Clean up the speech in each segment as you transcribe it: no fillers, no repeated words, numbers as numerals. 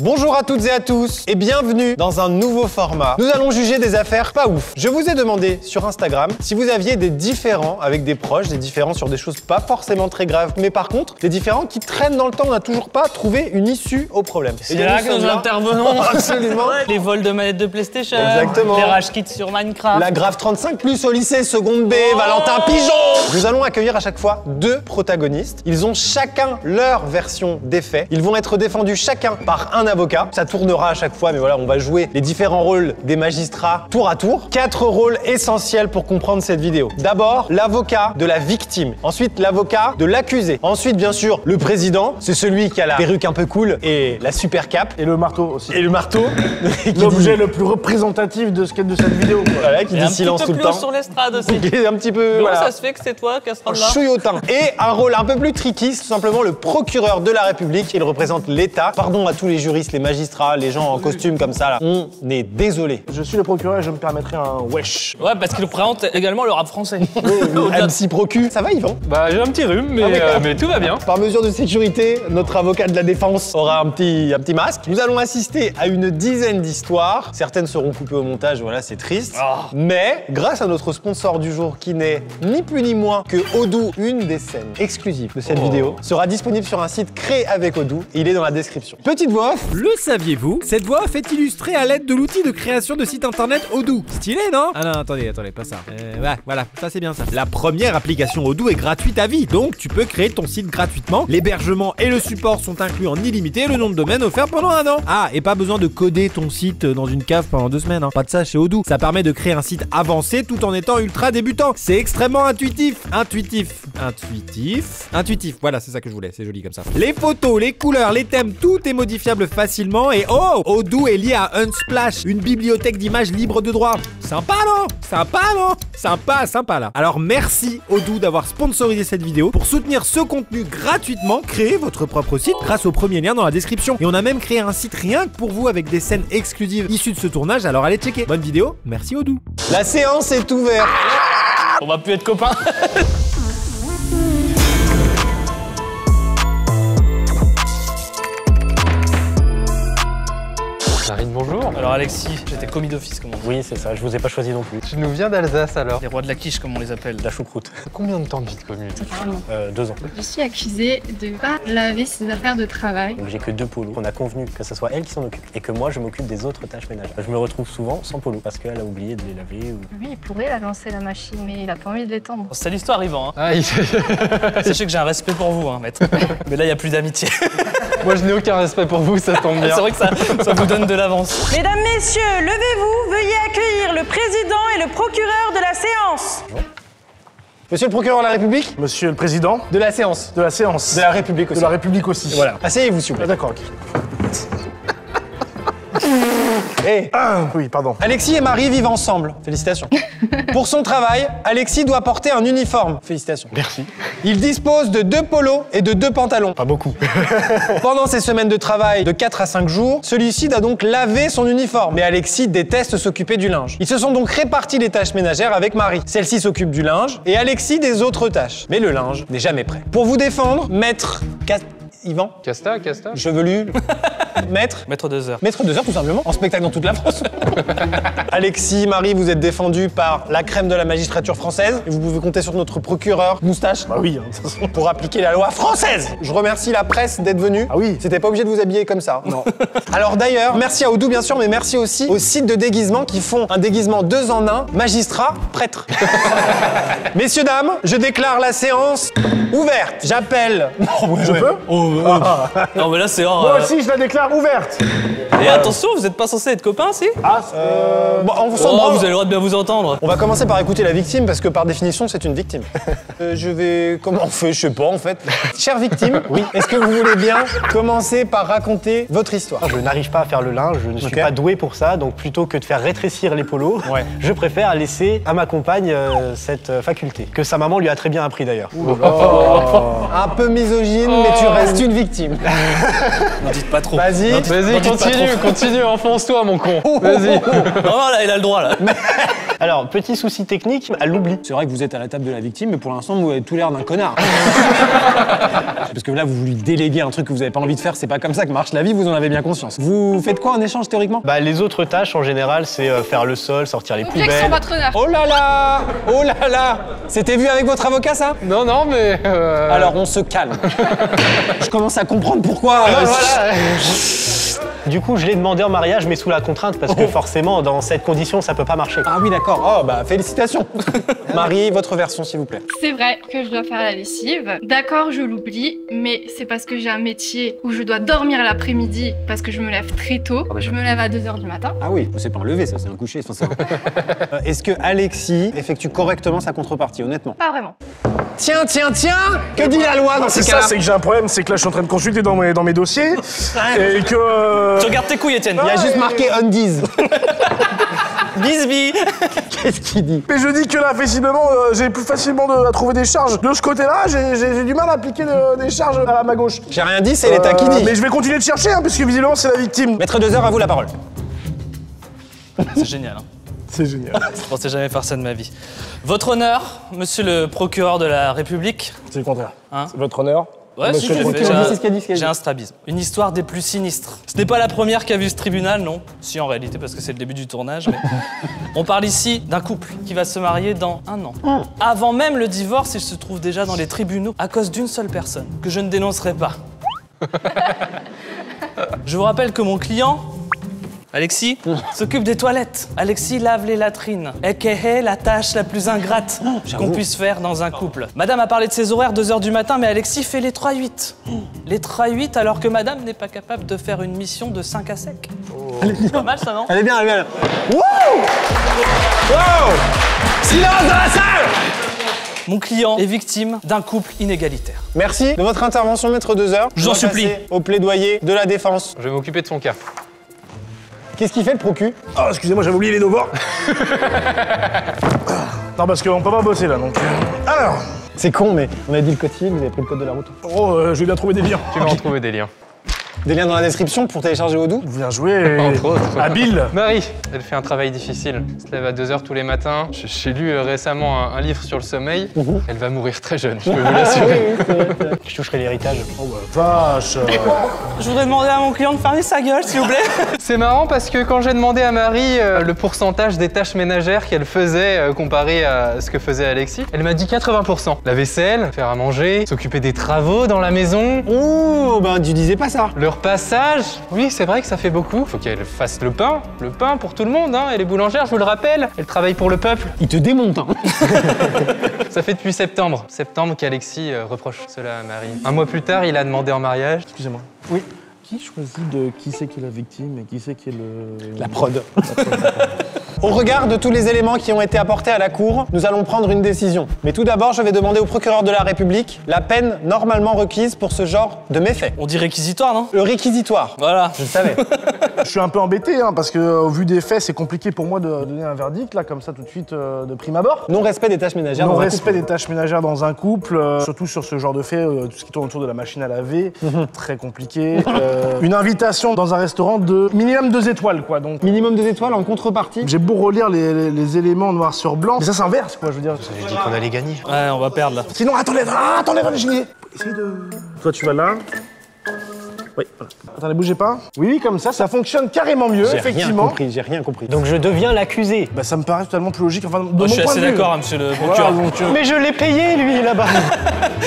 Bonjour à toutes et à tous et bienvenue dans un nouveau format. Nous allons juger des affaires pas ouf. Je vous ai demandé sur Instagram si vous aviez des différends avec des proches, des différends sur des choses pas forcément très graves, mais par contre des différends qui traînent dans le temps. On n'a toujours pas trouvé une issue au problème. C'est là que nous intervenons. Absolument. Les vols de manettes de PlayStation. Exactement. Les rage kits sur Minecraft. La Grave 35 plus au lycée, seconde B, Valentin Pigeon. Nous allons accueillir à chaque fois deux protagonistes. Ils ont chacun leur version des faits. Ils vont être défendus chacun par un avocat. Ça tournera à chaque fois, mais voilà, on va jouer les différents rôles des magistrats tour à tour. 4 rôles essentiels pour comprendre cette vidéo. D'abord, l'avocat de la victime. Ensuite, l'avocat de l'accusé. Ensuite, bien sûr, le président. C'est celui qui a la perruque un peu cool et la super cape. Et le marteau aussi. Et le marteau. L'objet le plus représentatif de cette vidéo. Quoi. Voilà, qui dit silence tout le temps. Sur l'estrade aussi. Il est un petit peu. Comment voilà. ça se fait que c'est toi qui as ce rôle-là? Chouillotin. Et un rôle un peu plus tricky, c'est tout simplement le procureur de la République. Il représente l'État. Pardon à tous les juristes, les magistrats, les gens en costume comme ça là. On est désolé. Je suis le procureur et je me permettrai un wesh. Ouais, parce qu'il représente également le rap français. MC Procu. Ça va, Yvan? Bah j'ai un petit rhume, mais tout va bien. Par mesure de sécurité, notre avocat de la défense aura un petit masque. Nous allons assister à une dizaine d'histoires. Certaines seront coupées au montage, voilà, c'est triste. Oh. Mais grâce à notre sponsor du jour qui n'est ni plus ni moins que Odoo, une des scènes exclusives de cette vidéo sera disponible sur un site créé avec Odoo et il est dans la description. Petite voix off. Le saviez-vous? Cette voix off est illustrée à l'aide de l'outil de création de site internet Odoo. Stylé, non? Ah non, attendez, pas ça. Ouais, voilà, ça c'est bien ça. La première application Odoo est gratuite à vie, donc tu peux créer ton site gratuitement. L'hébergement et le support sont inclus en illimité et le nom de domaine offert pendant 1 an. Ah, et pas besoin de coder ton site dans une cave pendant 2 semaines, hein. Pas de ça chez Odoo. Ça permet de créer un site avancé tout en étant ultra débutant. C'est extrêmement intuitif. Intuitif, voilà, c'est ça que je voulais, c'est joli comme ça. Les photos, les couleurs, les thèmes, tout est modifiable facilement et oh, Odoo est lié à Unsplash, une bibliothèque d'images libres de droit. Sympa non? Sympa là. Alors merci Odoo d'avoir sponsorisé cette vidéo. Pour soutenir ce contenu gratuitement, créez votre propre site grâce au premier lien dans la description. Et on a même créé un site rien que pour vous avec des scènes exclusives issues de ce tournage, alors allez checker. Bonne vidéo, merci Odoo. La séance est ouverte. On va plus être copains. Marine, bonjour. Alors Alexis, j'étais commis d'office, comment on dit? Oui, c'est ça, je vous ai pas choisi non plus. Tu nous viens d'Alsace alors? Les rois de la quiche, comme on les appelle. La choucroute. Combien de temps de vie de commune? 2 ans. Je suis accusée de pas laver ses affaires de travail. Donc j'ai que 2 polos. On a convenu que ce soit elle qui s'en occupe et que moi je m'occupe des autres tâches ménagères. Je me retrouve souvent sans polo parce qu'elle a oublié de les laver ou... Oui, il pourrait la lancer la machine, mais il a pas envie de l'étendre. C'est l'histoire, Yvan. Hein. Aïe. Sachez que j'ai un respect pour vous, hein, maître. Mais là, il n'y a plus d'amitié. Moi je n'ai aucun respect pour vous, ça tombe bien. C'est vrai que ça vous donne de l'avance. Mesdames, Messieurs, levez-vous, veuillez accueillir le président et le procureur de la séance. Monsieur le procureur de la République? Monsieur le président De la séance. de la séance. De la République aussi. De la République aussi. Voilà. Asseyez-vous s'il vous Ah, plaît. d'accord, ok. Hey. Oui, pardon. Alexis et Marie vivent ensemble. Félicitations. Pour son travail, Alexis doit porter un uniforme. Félicitations. Merci. Il dispose de 2 polos et de 2 pantalons. Pas beaucoup. Pendant ses semaines de travail de 4 à 5 jours, celui-ci doit donc laver son uniforme. Mais Alexis déteste s'occuper du linge. Ils se sont donc répartis les tâches ménagères avec Marie. Celle-ci s'occupe du linge et Alexis des autres tâches. Mais le linge n'est jamais prêt. Pour vous défendre, maître... Yvan? Casta. Chevelu? Maître? Maître 2 heures. Maître 2 heures tout simplement, en spectacle dans toute la France. Alexis, Marie, vous êtes défendus par la crème de la magistrature française et vous pouvez compter sur notre procureur Moustache Bah oui, de toute façon. pour appliquer la loi française. Je remercie la presse d'être venue. Ah oui. C'était pas obligé de vous habiller comme ça. Non. Alors d'ailleurs, merci à Odoo bien sûr, mais merci aussi aux sites de déguisement qui font un déguisement 2 en 1, magistrat, prêtre. Messieurs, dames, je déclare la séance ouverte. J'appelle... Je peux Non, mais là, c'est hors. Moi aussi, je la déclare ouverte. Et attention, vous n'êtes pas censés être copains, si? Bon, on s'en Oh, branle. vous avez le droit de bien vous entendre. On va commencer par écouter la victime parce que par définition c'est une victime. Je vais... Comment on fait? Je sais pas en fait. Chère victime, oui. Est-ce que vous voulez bien commencer par raconter votre histoire? Je n'arrive pas à faire le linge, je ne suis pas doué pour ça, donc plutôt que de faire rétrécir les polos, je préfère laisser à ma compagne cette faculté, que sa maman lui a très bien appris d'ailleurs. Un peu misogyne, mais tu restes une victime. N'en dites pas trop. Vas-y. Vas-y, continue, enfonce-toi mon con. Vas-y. Non, là, il a le droit, là. Alors, petit souci technique, elle l'oublie. C'est vrai que vous êtes à la table de la victime, mais pour l'instant, vous avez tout l'air d'un connard. Parce que là, vous lui déléguez un truc que vous n'avez pas envie de faire, c'est pas comme ça que marche la vie, vous en avez bien conscience. Vous faites quoi en échange théoriquement? Bah, les autres tâches, en général, c'est faire le sol, sortir les Objection, poubelles. votre honneur. Oh là là! Oh là là! C'était vu avec votre avocat, ça? Non, non, mais... Alors, on se calme. Je commence à comprendre pourquoi... Voilà. Du coup, je l'ai demandé en mariage, mais sous la contrainte, parce que forcément, dans cette condition, ça peut pas marcher. Ah oui, d'accord. Oh, bah, félicitations. Marie, votre version, s'il vous plaît. C'est vrai que je dois faire la lessive. D'accord, je l'oublie, mais c'est parce que j'ai un métier où je dois dormir l'après-midi parce que je me lève très tôt. Je me lève à 2 h du matin. Ah oui, c'est pas un lever, ça, c'est un coucher. Est-ce que Alexis effectue correctement sa contrepartie, honnêtement? Pas vraiment. Tiens, tiens, tiens! Que dit la loi dans C'est ces ça, cas-là? c'est que j'ai un problème, c'est que là je suis en train de consulter dans mes dossiers et que... Tu regardes tes couilles, Étienne. Il y a juste marqué undies. Bisbee. Qu'est-ce qu'il dit? Mais je dis que là, visiblement, j'ai plus facilement à trouver des charges. De ce côté-là, j'ai du mal à appliquer des charges à ma gauche. J'ai rien dit, c'est l'État qui dit. Mais je vais continuer de chercher, hein, puisque visiblement c'est la victime. Maître 2 heures, à vous la parole. C'est génial. Hein. C'est génial. Je pensais jamais faire ça de ma vie. Votre honneur, monsieur le procureur de la République. C'est le contraire. Hein? C'est votre honneur. Ouais, Monsieur si, le j'ai procureur. fait, C'est ce qu'elle dit, j'ai un strabisme. Une histoire des plus sinistres. Ce n'est pas la première qui a vu ce tribunal, non. Si, en réalité, parce que c'est le début du tournage. Mais... On parle ici d'un couple qui va se marier dans 1 an. Avant même le divorce, il se trouve déjà dans les tribunaux à cause d'une seule personne, que je ne dénoncerai pas. Je vous rappelle que mon client, Alexis, s'occupe des toilettes. Alexis lave les latrines. aka la tâche la plus ingrate qu'on puisse faire dans un couple. Madame a parlé de ses horaires 2 h du matin, mais Alexis fait les 3-8. Les 3-8 alors que madame n'est pas capable de faire une mission de 5 à sec. C'est pas mal ça, non? Elle est bien, elle est bien. Wouh! Wow! Silence dans la salle! Mon client est victime d'un couple inégalitaire. Merci de votre intervention, Maître 2 heures. Je vous en On va supplie. passer au plaidoyer de la défense. Je vais m'occuper de son cas. Qu'est-ce qu'il fait, le procu? Oh, excusez-moi, j'avais oublié les devoirs. Non, parce qu'on peut pas bosser là, donc... Alors, C'est con, mais on a dit le code civil, vous avez pris le code de la route. je vais bien trouver des liens. Tu vas en trouver des liens. Des liens dans la description pour télécharger Odoo. Bien joué. Entre autres. Habile. Marie, elle fait un travail difficile. Elle se lève à 2 h tous les matins. J'ai lu récemment un livre sur le sommeil. Elle va mourir très jeune, je peux vous l'assurer. Je toucherai l'héritage. Oh bah, vache. Je voudrais demander à mon client de fermer sa gueule, s'il vous plaît. C'est marrant parce que quand j'ai demandé à Marie le pourcentage des tâches ménagères qu'elle faisait comparé à ce que faisait Alexis, elle m'a dit 80%. La vaisselle, faire à manger, s'occuper des travaux dans la maison. Oh, ben tu disais pas ça. Le repassage, oui, c'est vrai que ça fait beaucoup. Faut qu'elle fasse le pain pour tout le monde, hein. Elle est boulangère, je vous le rappelle. Elle travaille pour le peuple. Il te démonte, hein. Ça fait depuis septembre qu'Alexis reproche cela à Marie. 1 mois plus tard, il a demandé en mariage. Excusez-moi. Oui. Qui choisit de qui c'est qui est la victime et qui c'est qui est le... La prod. Au regard de tous les éléments qui ont été apportés à la Cour, nous allons prendre une décision. Mais tout d'abord, je vais demander au procureur de la République la peine normalement requise pour ce genre de méfait. On dit réquisitoire, non? Le réquisitoire. Voilà. Je le savais. Je suis un peu embêté, hein, parce que au vu des faits, c'est compliqué pour moi de donner un verdict, là, comme ça, tout de suite, de prime abord. Non-respect des tâches ménagères dans un Non-respect couple. des tâches ménagères dans un couple, surtout sur ce genre de faits, tout ce qui tourne autour de la machine à laver, très compliqué. Une invitation dans un restaurant de minimum 2 étoiles, quoi. Donc, Minimum 2 étoiles en contrepartie. j'ai beau relire les éléments noir sur blanc, mais ça s'inverse, quoi, je veux dire. Je dis qu'on allait gagner. Ouais, on va perdre là. Sinon, attendez, j'ai essayez de... Toi, tu vas là. Oui, voilà. Attendez, bougez pas. Oui, comme ça fonctionne carrément mieux, effectivement. J'ai rien compris. Donc je deviens l'accusé. Bah, ça me paraît totalement plus logique, enfin, de Moi, mon je suis point assez de vue. d'accord, hein, monsieur le Voilà, procureur. donc, Mais je l'ai payé, lui, là-bas.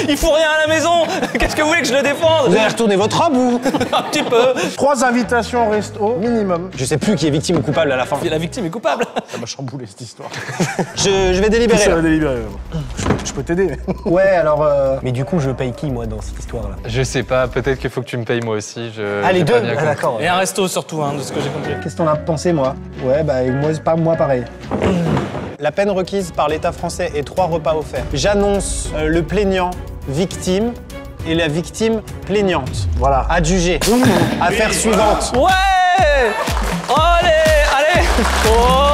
Il faut rien à la maison. Qu'est-ce que vous voulez que je le défende? Vous allez retourner votre robe ou? Un petit peu. 3 invitations au resto, minimum. Je sais plus qui est victime ou coupable à la fin. La victime est coupable. Ça m'a chamboulé, cette histoire. Je vais délibérer. Ça là. va délibérer. Je peux t'aider. Ouais, alors. Mais du coup, je paye qui, moi, dans cette histoire-là? Je sais pas, peut-être qu'il faut que tu me payes moi aussi. Ah, les j'ai deux? pas bien Ah, compris. d'accord. Et un resto surtout, hein, de ce que j'ai compris. Qu'est-ce que t'en as pensé, moi? Ouais, bah, moi, c'est pas moi pareil. La peine requise par l'État français est 3 repas offerts. J'annonce le plaignant victime et la victime plaignante. Voilà. Adjugé. Affaire suivante. Ouais. Allez. Oh.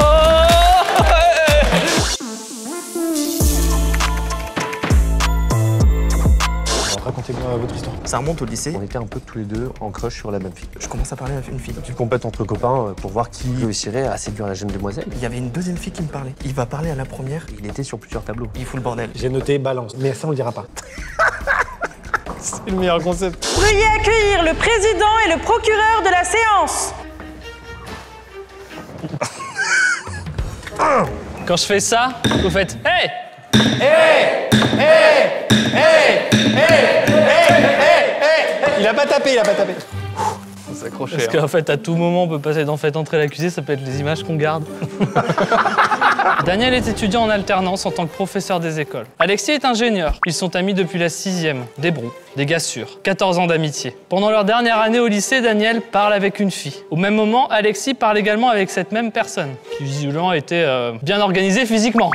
racontez-moi votre histoire. Ça remonte au lycée. On était un peu tous les deux en crush sur la même fille. Je commence à parler à une fille. Tu compètes entre copains pour voir qui réussirait à séduire la jeune demoiselle. Il y avait une deuxième fille qui me parlait. Il va parler à la première. Il était sur plusieurs tableaux. Il fout le bordel. J'ai noté balance, mais ça on le dira pas. C'est le meilleur concept. Veuillez accueillir le président et le procureur de la séance. Quand je fais ça, vous faites hey! Il a pas tapé, il a pas tapé. Parce qu'en fait, à tout moment, on peut passer d'en fait entrer l'accusé, ça peut être les images qu'on garde. Daniel est étudiant en alternance en tant que professeur des écoles. Alexis est ingénieur. Ils sont amis depuis la 6e. Des bros, des gars sûrs. 14 ans d'amitié. Pendant leur dernière année au lycée, Daniel parle avec une fille. Au même moment, Alexis parle également avec cette même personne, qui visiblement était bien organisée physiquement.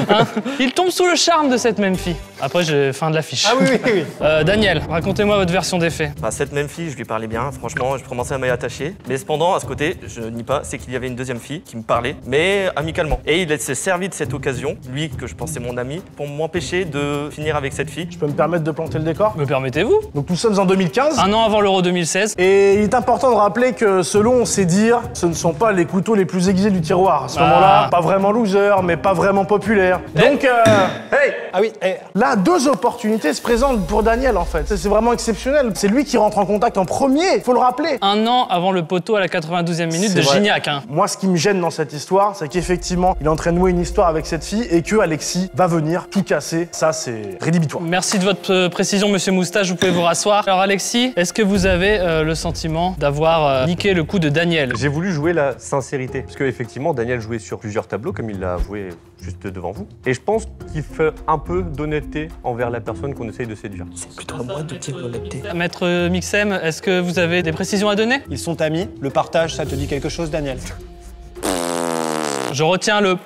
Hein? Il tombe sous le charme de cette même fille. Après, j'ai fin de l'affiche. Ah oui. Daniel, racontez-moi votre version des faits. Bah, cette même fille, je lui parlais bien. Franchement, je commençais à m'y attacher. Mais cependant, à ce côté, je nie pas, c'est qu'il y avait une deuxième fille qui me parlait, mais amicalement. Et il s'est servi de cette occasion, lui que je pensais mon ami, pour m'empêcher de finir avec cette fille. Je peux me permettre de planter le décor? Me permettez-vous? Donc nous sommes en 2015. Un an avant l'Euro 2016. Et il est important de rappeler que selon ses dires, ce ne sont pas les couteaux les plus aiguisés du tiroir. À ce moment-là, pas vraiment loser, mais pas vraiment populaire. Donc, hey! Ah oui, Là, deux opportunités se présentent pour Daniel, en fait. C'est vraiment exceptionnel. C'est lui qui rentre en contact en premier, faut le rappeler. Un an avant le poteau à la 92e minute de vrai. Gignac. Hein. Moi, ce qui me gêne dans cette histoire, c'est qu'effectivement, il est en train de nouer une histoire avec cette fille et que Alexis va venir tout casser. Ça, c'est rédhibitoire. Merci de votre précision, monsieur Moustache. Vous pouvez vous rasseoir. Alors, Alexis, est-ce que vous avez le sentiment d'avoir niqué le coup de Daniel? J'ai voulu jouer la sincérité, parce qu'effectivement, Daniel jouait sur plusieurs tableaux, comme il l'a avoué juste devant vous. Et je pense qu'il fait un peu d'honnêteté envers la personne qu'on essaye de séduire. C'est plutôt à moi de dire l'honnêteté. Maître Mixem, est-ce que vous avez des précisions à donner? ils sont amis. Le partage, ça te dit quelque chose, Daniel? Je retiens le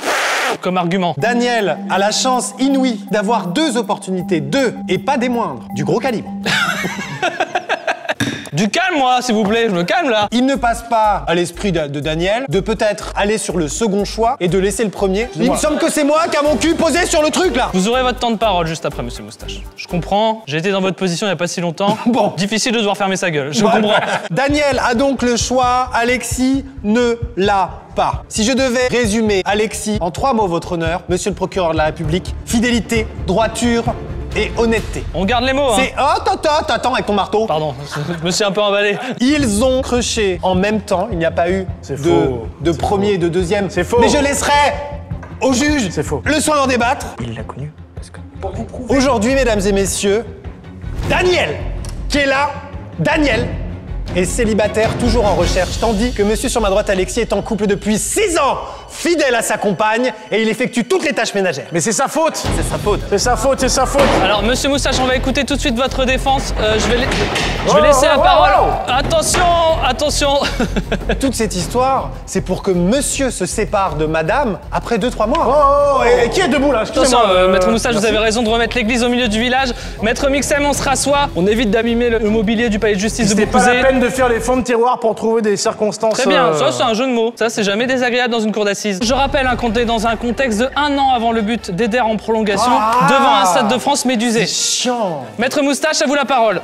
comme argument. Daniel a la chance inouïe d'avoir deux opportunités, et pas des moindres, du gros calibre. Du calme, moi, s'il vous plaît, je me calme là. Il ne passe pas à l'esprit de Daniel de peut-être aller sur le second choix et de laisser le premier. Il me semble que c'est moi qui a mon cul posé sur le truc là. Vous aurez votre temps de parole juste après, monsieur Moustache. Je comprends, j'ai été dans votre position il n'y a pas si longtemps. Bon. Difficile de devoir fermer sa gueule, je comprends. Daniel a donc le choix, Alexis ne l'a pas. Si je devais résumer Alexis en 3 mots, votre honneur, monsieur le procureur de la République, fidélité, droiture et honnêteté. On garde les mots, hein. C'est... Oh, t'attends avec ton marteau. Pardon, je me suis un peu emballé. Ils ont crushé en même temps, il n'y a pas eu de premier et de deuxième. C'est faux. Mais je laisserai au juge C'est faux. le soin d'en débattre. Il l'a connu parce que... Aujourd'hui, mesdames et messieurs, Daniel, qui est là, Daniel, est célibataire, toujours en recherche, tandis que monsieur sur ma droite, Alexis, est en couple depuis 6 ans, fidèle à sa compagne, et il effectue toutes les tâches ménagères. Mais c'est sa faute. C'est sa faute. C'est sa faute, c'est sa faute. Alors, monsieur Moustache, on va écouter tout de suite votre défense. Je vais laisser la parole. Attention. Toute cette histoire, c'est pour que monsieur se sépare de madame après 2-3 mois. Oh, et qui est debout là? Attention, Excusez-moi. Maître Moustache, vous merci. avez raison de remettre l'église au milieu du village. Maître Mixem, on se rassoit. On évite d'abîmer le mobilier du palais de justice de C'était pas Beaupousset. la peine de faire les fonds de tiroir pour trouver des circonstances. Très bien, ça c'est un jeu de mots. Ça c'est jamais désagréable dans une cour d'assises. Je rappelle qu'on est dans un contexte de 1 an avant le but d'Eder en prolongation, devant un Stade de France médusé. Chiant. Maître Moustache, à vous la parole.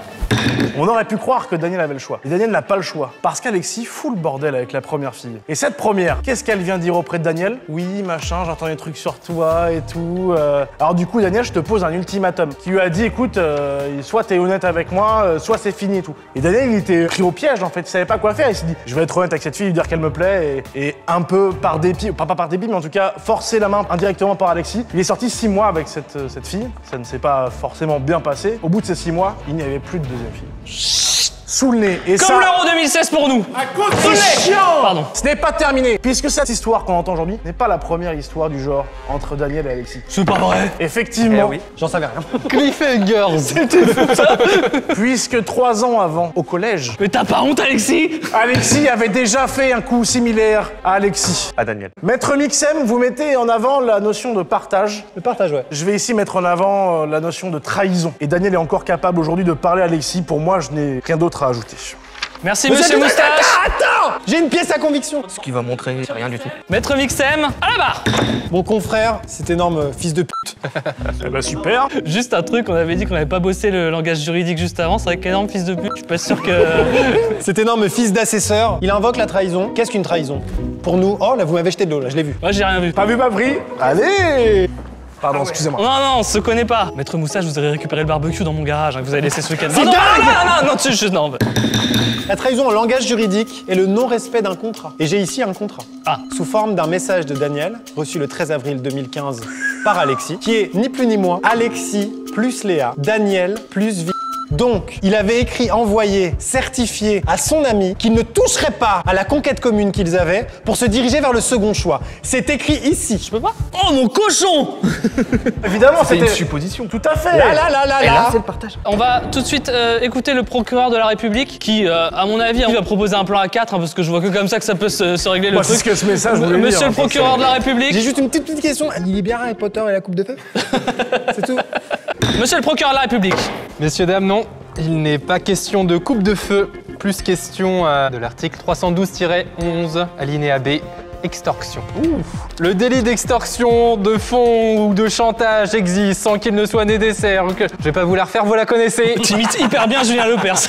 On aurait pu croire que Daniel avait le choix. Et Daniel n'a pas le choix. Parce qu'Alexis fout le bordel avec la première fille. Et cette première, qu'est-ce qu'elle vient dire auprès de Daniel? Oui, machin, j'entends des trucs sur toi et tout. Alors du coup, Daniel, je te pose un ultimatum. Qui lui a dit, écoute, soit t'es honnête avec moi, soit c'est fini et tout. Et Daniel, il était pris au piège en fait. Il savait pas quoi faire. Il s'est dit, je vais être honnête avec cette fille, lui dire qu'elle me plaît. Et un peu par dépit, pas par dépit, mais en tout cas, forcer la main indirectement par Alexis. Il est sorti 6 mois avec cette fille. Ça ne s'est pas forcément bien passé. Au bout de ces 6 mois, il n'y avait plus de deuxième fille. Sous le nez. Et Comme ça, l'Euro 2016 pour nous. c'est chiant. Pardon. Ce n'est pas terminé, puisque cette histoire qu'on entend aujourd'hui n'est pas la première histoire du genre entre Daniel et Alexis. C'est pas vrai. Effectivement, oui. J'en savais rien. Cliffhangers. puisque 3 ans avant, au collège, Mais t'as pas honte, Alexis? Alexis avait déjà fait un coup similaire à Alexis. À Daniel. Maître Mixem, vous mettez en avant la notion de partage. Le partage, ouais. Je vais ici mettre en avant la notion de trahison. Et Daniel est encore capable aujourd'hui de parler à Alexis. Pour moi, je n'ai rien d'autre à ajouter. Merci Monsieur Moustache. Attends, j'ai une pièce à conviction. Ce qu'il va montrer, c'est rien du tout. Maître Mixem, à la barre. Mon confrère, cet énorme fils de pute. Eh ben super. Juste un truc, on avait dit qu'on n'avait pas bossé le langage juridique juste avant, c'est vrai qu'énorme fils de pute, je suis pas sûr que... Cet énorme fils d'assesseur, il invoque la trahison. Qu'est-ce qu'une trahison? Pour nous, oh là vous m'avez jeté de l'eau, là je l'ai vu. Moi j'ai rien vu. Pas vu, pas pris. Allez. Pardon, excusez-moi. Non, on se connaît pas. Maître Moustache, vous avez récupéré le barbecue dans mon garage que vous avez laissé ce week-end. C'est Non, dingue. non. La trahison en langage juridique est le non-respect d'un contrat. Et j'ai ici un contrat. Ah. Sous forme d'un message de Daniel, reçu le 13 avril 2015 par Alexis, qui est ni plus ni moins Alexis plus Léa, Daniel plus vie. Donc, il avait écrit, envoyé, certifié à son ami qu'il ne toucherait pas à la conquête commune qu'ils avaient pour se diriger vers le second choix. C'est écrit ici. Je peux pas. Oh mon cochon. Évidemment, C'est c'était une supposition. Tout à fait. Là. C'est le partage. On va tout de suite écouter le procureur de la République qui, à mon avis, va proposer un plan à 4 parce que je vois que comme ça que ça peut se régler le Moi, c'est truc. ce que ce message voulait dire. Monsieur le procureur de la République. J'ai juste une petite question. Il est bien Harry Potter et la coupe de feu? C'est tout. Monsieur le procureur de la République. Messieurs, dames, non. Il n'est pas question de coupe de feu, plus question de l'article 312-11, alinéa B, extorsion. Le délit d'extorsion, de fonds ou de chantage existe sans qu'il ne soit nécessaire. Je vais pas vous la refaire, vous la connaissez. Tu imites hyper bien Julien Lepers.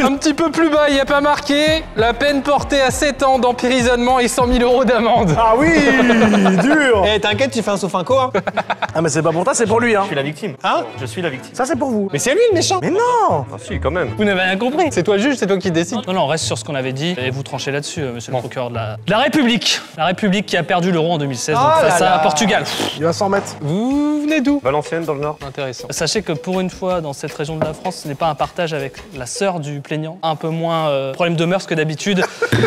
Un petit peu plus bas, il n'y a pas marqué. La peine portée à 7 ans d'emprisonnement et 100 000 € d'amende. Ah oui, dur. Eh, t'inquiète, tu fais un sofinco, hein. Ah mais c'est pas pour toi, c'est pour lui, hein. Je suis la victime. Hein? Je suis la victime. Ça c'est pour vous. Mais c'est lui le méchant. Mais non. Ah si, quand même. Vous n'avez rien compris. C'est toi le juge, c'est toi qui décides. Non, on reste sur ce qu'on avait dit et vous tranchez là-dessus, monsieur le procureur de la République. La République qui a perdu l'euro en 2016 donc face à Portugal. Il va s'en mettre. Vous venez d'où? Valenciennes, dans le Nord. Intéressant. Sachez que pour une fois, dans cette région de la France, ce n'est pas un partage avec la sœur du plaignant. Un peu moins problème de mœurs que d'habitude.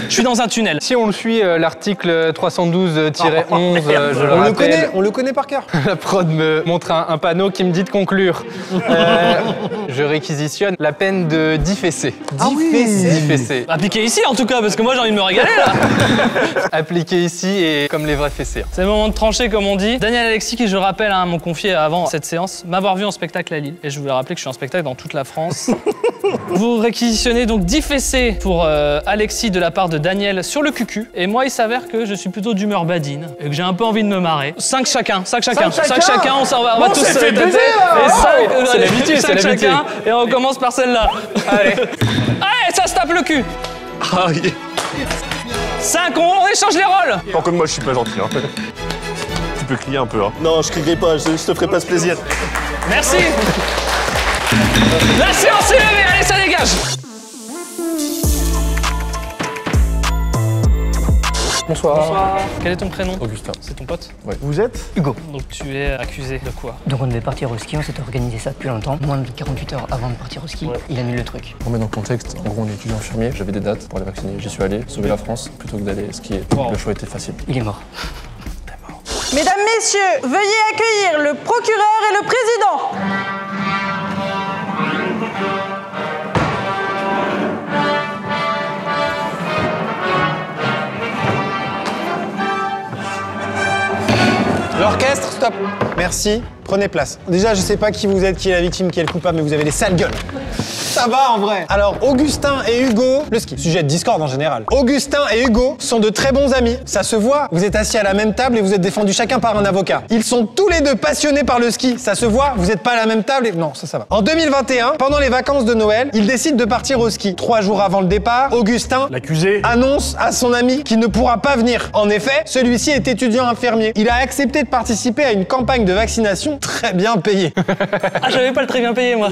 Je suis dans un tunnel. Si on le suit, l'article 312-11, je le rappelle. On le connaît par cœur. La prod me montre un panneau qui me dit de conclure. Je réquisitionne la peine de 10 fessées. 10 fessées. Appliquez ici en tout cas, parce que moi j'ai envie de me régaler là. Appliqué ici et comme les vrais fessées. C'est le moment de trancher comme on dit. Daniel Alexis, qui je rappelle, m'ont confié avant cette séance, m'avoir vu en spectacle à Lille. Et je voulais rappeler que je suis en spectacle dans toute la France. Vous réquisitionnez donc 10 fessées pour Alexis de la part de Daniel sur le cucu. Et moi, il s'avère que je suis plutôt d'humeur badine et que j'ai un peu envie de me marrer. 5 chacun, on s'en va, on va tous se fait tâter. baiser, là. Et 5, c'est l'habitude, c'est l'habitude. chacun, et on commence par celle-là. Allez. Allez, ça se tape le cul. 5, on échange les rôles. Tant que moi, je suis pas gentil. Hein. Tu peux crier un peu. Hein. Non, je crierai pas, je te ferai pas ce plaisir. Merci. La séance est levée, allez, ça dégage. Bonsoir. Quel est ton prénom? Augustin. C'est ton pote? Vous êtes Hugo. Donc tu es accusé de quoi? Donc on devait partir au ski, on s'était organisé ça depuis longtemps. Moins de 48 heures avant de partir au ski, il annule le truc. Pour mettre dans le contexte, en gros on est étudiant infirmier, j'avais des dates pour aller vacciner. J'y suis allé, sauver la France, plutôt que d'aller skier. Wow. Le choix était facile. Il est mort. Mesdames, Messieurs, veuillez accueillir le procureur et le président. L'orchestre, stop. Merci, prenez place. Déjà, je sais pas qui vous êtes, qui est la victime, qui est le coupable, mais vous avez des sales gueules. Ça va en vrai. Alors, Augustin et Hugo, le ski, sujet de discorde en général. Augustin et Hugo sont de très bons amis. Ça se voit, vous êtes assis à la même table et vous êtes défendus chacun par un avocat. Ils sont tous les deux passionnés par le ski. Ça se voit, vous n'êtes pas à la même table et... Non, ça va. En 2021, pendant les vacances de Noël, ils décident de partir au ski. 3 jours avant le départ, Augustin l'accusé annonce à son ami qu'il ne pourra pas venir. En effet, celui-ci est étudiant infirmier. Il a accepté de participer à une campagne de vaccination très bien payée. Ah, j'avais pas le très bien payé moi.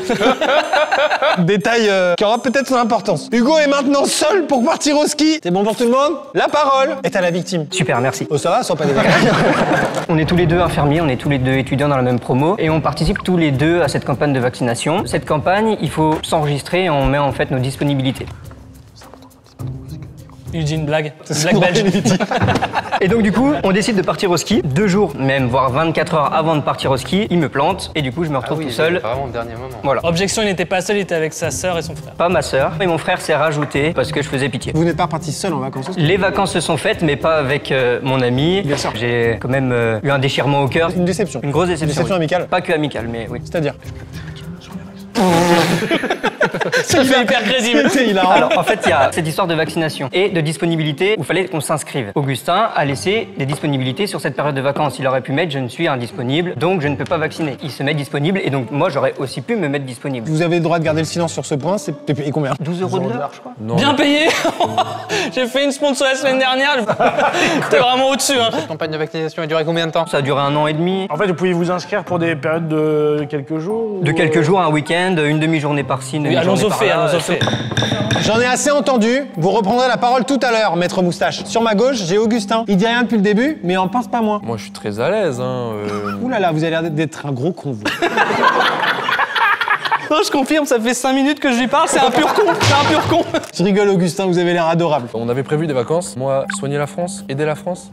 Détail qui aura peut-être son importance. Hugo est maintenant seul pour partir au ski. C'est bon pour tout le monde? La parole est à la victime. Super, merci. Oh ça va, sois pas désagréable. On est tous les deux infirmiers, on est tous les deux étudiants dans la même promo et on participe tous les deux à cette campagne de vaccination. Cette campagne, il faut s'enregistrer et on met en fait nos disponibilités. Il dit une blague. Une blague belge. Et donc du coup, on décide de partir au ski, 2 jours, même voire 24 heures avant de partir au ski, il me plante et du coup je me retrouve tout seul. Vraiment au dernier moment. Voilà. Objection, il n'était pas seul, il était avec sa sœur et son frère. Pas ma sœur, et mon frère s'est rajouté parce que je faisais pitié. Vous n'êtes pas parti seul en vacances? Les vacances se sont faites, mais pas avec mon ami. Bien sûr. J'ai quand même eu un déchirement au cœur. Une déception. Une grosse déception. Une déception oui. amicale. Pas que amicale, mais oui. C'est-à-dire Ça fait hyper crédible. Alors, en fait, il y a cette histoire de vaccination et de disponibilité où il fallait qu'on s'inscrive. Augustin a laissé des disponibilités sur cette période de vacances. Il aurait pu mettre « je ne suis indisponible, donc je ne peux pas vacciner ». Il se met disponible et donc moi, j'aurais aussi pu me mettre disponible. Vous avez le droit de garder le silence sur ce point, c'est payé combien? 12 € de l'heure, je crois. Non, Bien payé. J'ai fait une sponsor la semaine dernière. T'es vraiment au-dessus. Hein. Cette campagne de vaccination a duré combien de temps? Ça a duré 1 an et demi. En fait, vous pouvez vous inscrire pour des périodes de quelques jours De quelques jours, un week-end, une demi-journée par-ci, une Oui, demi-journée allons au fait, par-là. allons au fait. J'en ai assez entendu, vous reprendrez la parole tout à l'heure, maître Moustache. Sur ma gauche, j'ai Augustin. Il dit rien depuis le début, mais il en pense pas moins. moi je suis très à l'aise. Hein, Ouh là là, vous avez l'air d'être un gros con, vous. Non, je confirme, ça fait 5 minutes que je lui parle, c'est un pur con. C'est un pur con. Je rigole, Augustin, vous avez l'air adorable. On avait prévu des vacances. Moi, soigner la France, aider la France,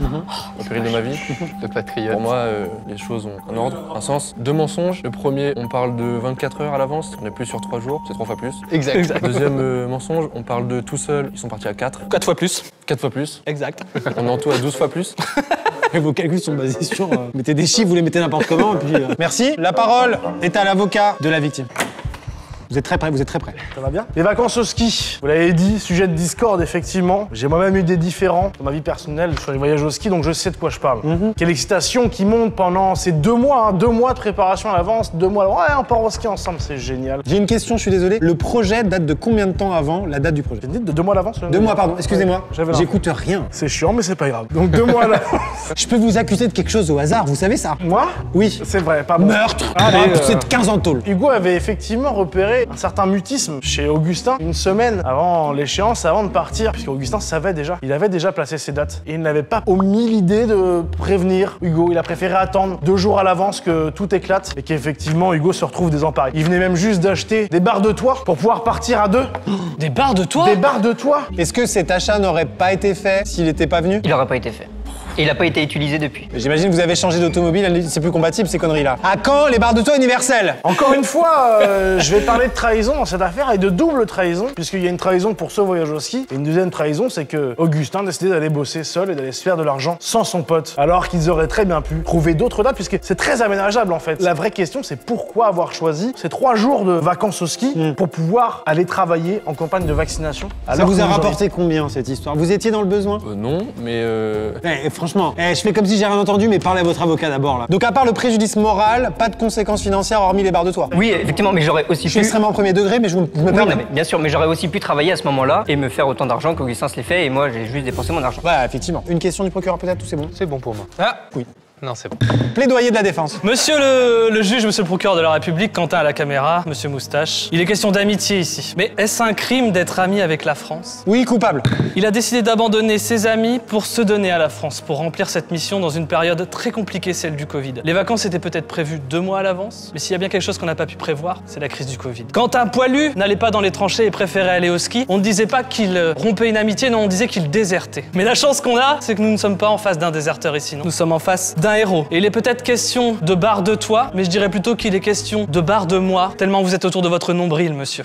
au péril de ma vie. Le patriote. Pour moi, les choses ont un ordre, un sens. 2 mensonges. Le premier, on parle de 24 heures à l'avance. On n'est plus sur 3 jours, c'est 3 fois plus. Exact. Deuxième mensonge, on parle de tout seul. Ils sont partis à 4. 4 fois plus. 4 fois plus. Exact. On est en tout à 12 fois plus. Et vos calculs sont basés sur... mettez des chiffres, vous les mettez n'importe comment, et puis... Merci. La parole est à l'avocat de la victime. Vous êtes très prêts, vous êtes très prêts. Ça va bien? Les vacances au ski, vous l'avez dit, sujet de discorde, effectivement. J'ai moi-même eu des différends dans ma vie personnelle sur les voyages au ski, donc je sais de quoi je parle. Quelle excitation qui monte pendant ces 2 mois, hein, 2 mois de préparation à l'avance, 2 mois, ouais, on part au ski ensemble, c'est génial. J'ai une question, je suis désolé. Le projet date de combien de temps avant la date du projet? J'ai dit de 2 mois d'avance? 2 mois, pardon, excusez-moi. J'avais l'air. J'écoute rien. C'est chiant, mais c'est pas grave. Donc 2 mois à l'avance. Je peux vous accuser de quelque chose au hasard, vous savez ça? Moi? Oui. C'est vrai, pas bon. Meurtre. Allez, C'est 15 ans de tôle. Hugo avait effectivement repéré un certain mutisme chez Augustin une semaine avant l'échéance, avant de partir, puisque Augustin savait déjà, il avait déjà placé ses dates. Et il n'avait pas omis l'idée de prévenir Hugo. Il a préféré attendre 2 jours à l'avance que tout éclate et qu'effectivement Hugo se retrouve désemparé. Il venait même juste d'acheter des barres de toit pour pouvoir partir à 2. Des barres de toit? Des barres de toit? Est-ce que cet achat n'aurait pas été fait s'il n'était pas venu? Il n'aurait pas été fait. Et il n'a pas été utilisé depuis. J'imagine que vous avez changé d'automobile, c'est plus compatible ces conneries-là. À quand les barres de toit universelles? Encore une fois, je vais parler de trahison dans cette affaire et de double trahison, puisqu'il y a une trahison pour ce voyage au ski, et une deuxième trahison, c'est que Augustin a décidé d'aller bosser seul et d'aller se faire de l'argent sans son pote, alors qu'ils auraient très bien pu trouver d'autres dates, puisque c'est très aménageable en fait. La vraie question, c'est pourquoi avoir choisi ces 3 jours de vacances au ski pour pouvoir aller travailler en campagne de vaccination. Ça vous a rapporté combien cette histoire? Vous étiez dans le besoin? Non, mais Franchement, je fais comme si j'ai rien entendu, mais parlez à votre avocat d'abord là. Donc à part le préjudice moral, pas de conséquences financières hormis les barres de toit. Oui, effectivement, mais j'aurais aussi Je suis pu... extrêmement premier degré, mais je me Oui, permets. non, mais bien sûr, mais j'aurais aussi pu travailler à ce moment-là et me faire autant d'argent qu'Augustin se l'est fait et moi j'ai juste dépensé mon argent. Ouais, effectivement. Une question du procureur peut-être ou c'est bon? C'est bon pour moi. Ah, Oui. Non, c'est bon. Plaidoyer de la défense. Monsieur le juge, monsieur le procureur de la République, Quentin à la caméra, monsieur Moustache. Il est question d'amitié ici. Mais est-ce un crime d'être ami avec la France? Oui, coupable. Il a décidé d'abandonner ses amis pour se donner à la France, pour remplir cette mission dans une période très compliquée, celle du Covid. Les vacances étaient peut-être prévues 2 mois à l'avance, mais s'il y a bien quelque chose qu'on n'a pas pu prévoir, c'est la crise du Covid. Quand un poilu n'allait pas dans les tranchées et préférait aller au ski, on ne disait pas qu'il rompait une amitié, non, on disait qu'il désertait. Mais la chance qu'on a, c'est que nous ne sommes pas en face d'un déserteur ici, non. Nous sommes en face d'un héros. Et il est peut-être question de barre de toi, mais je dirais plutôt qu'il est question de barre de moi, tellement vous êtes autour de votre nombril, monsieur.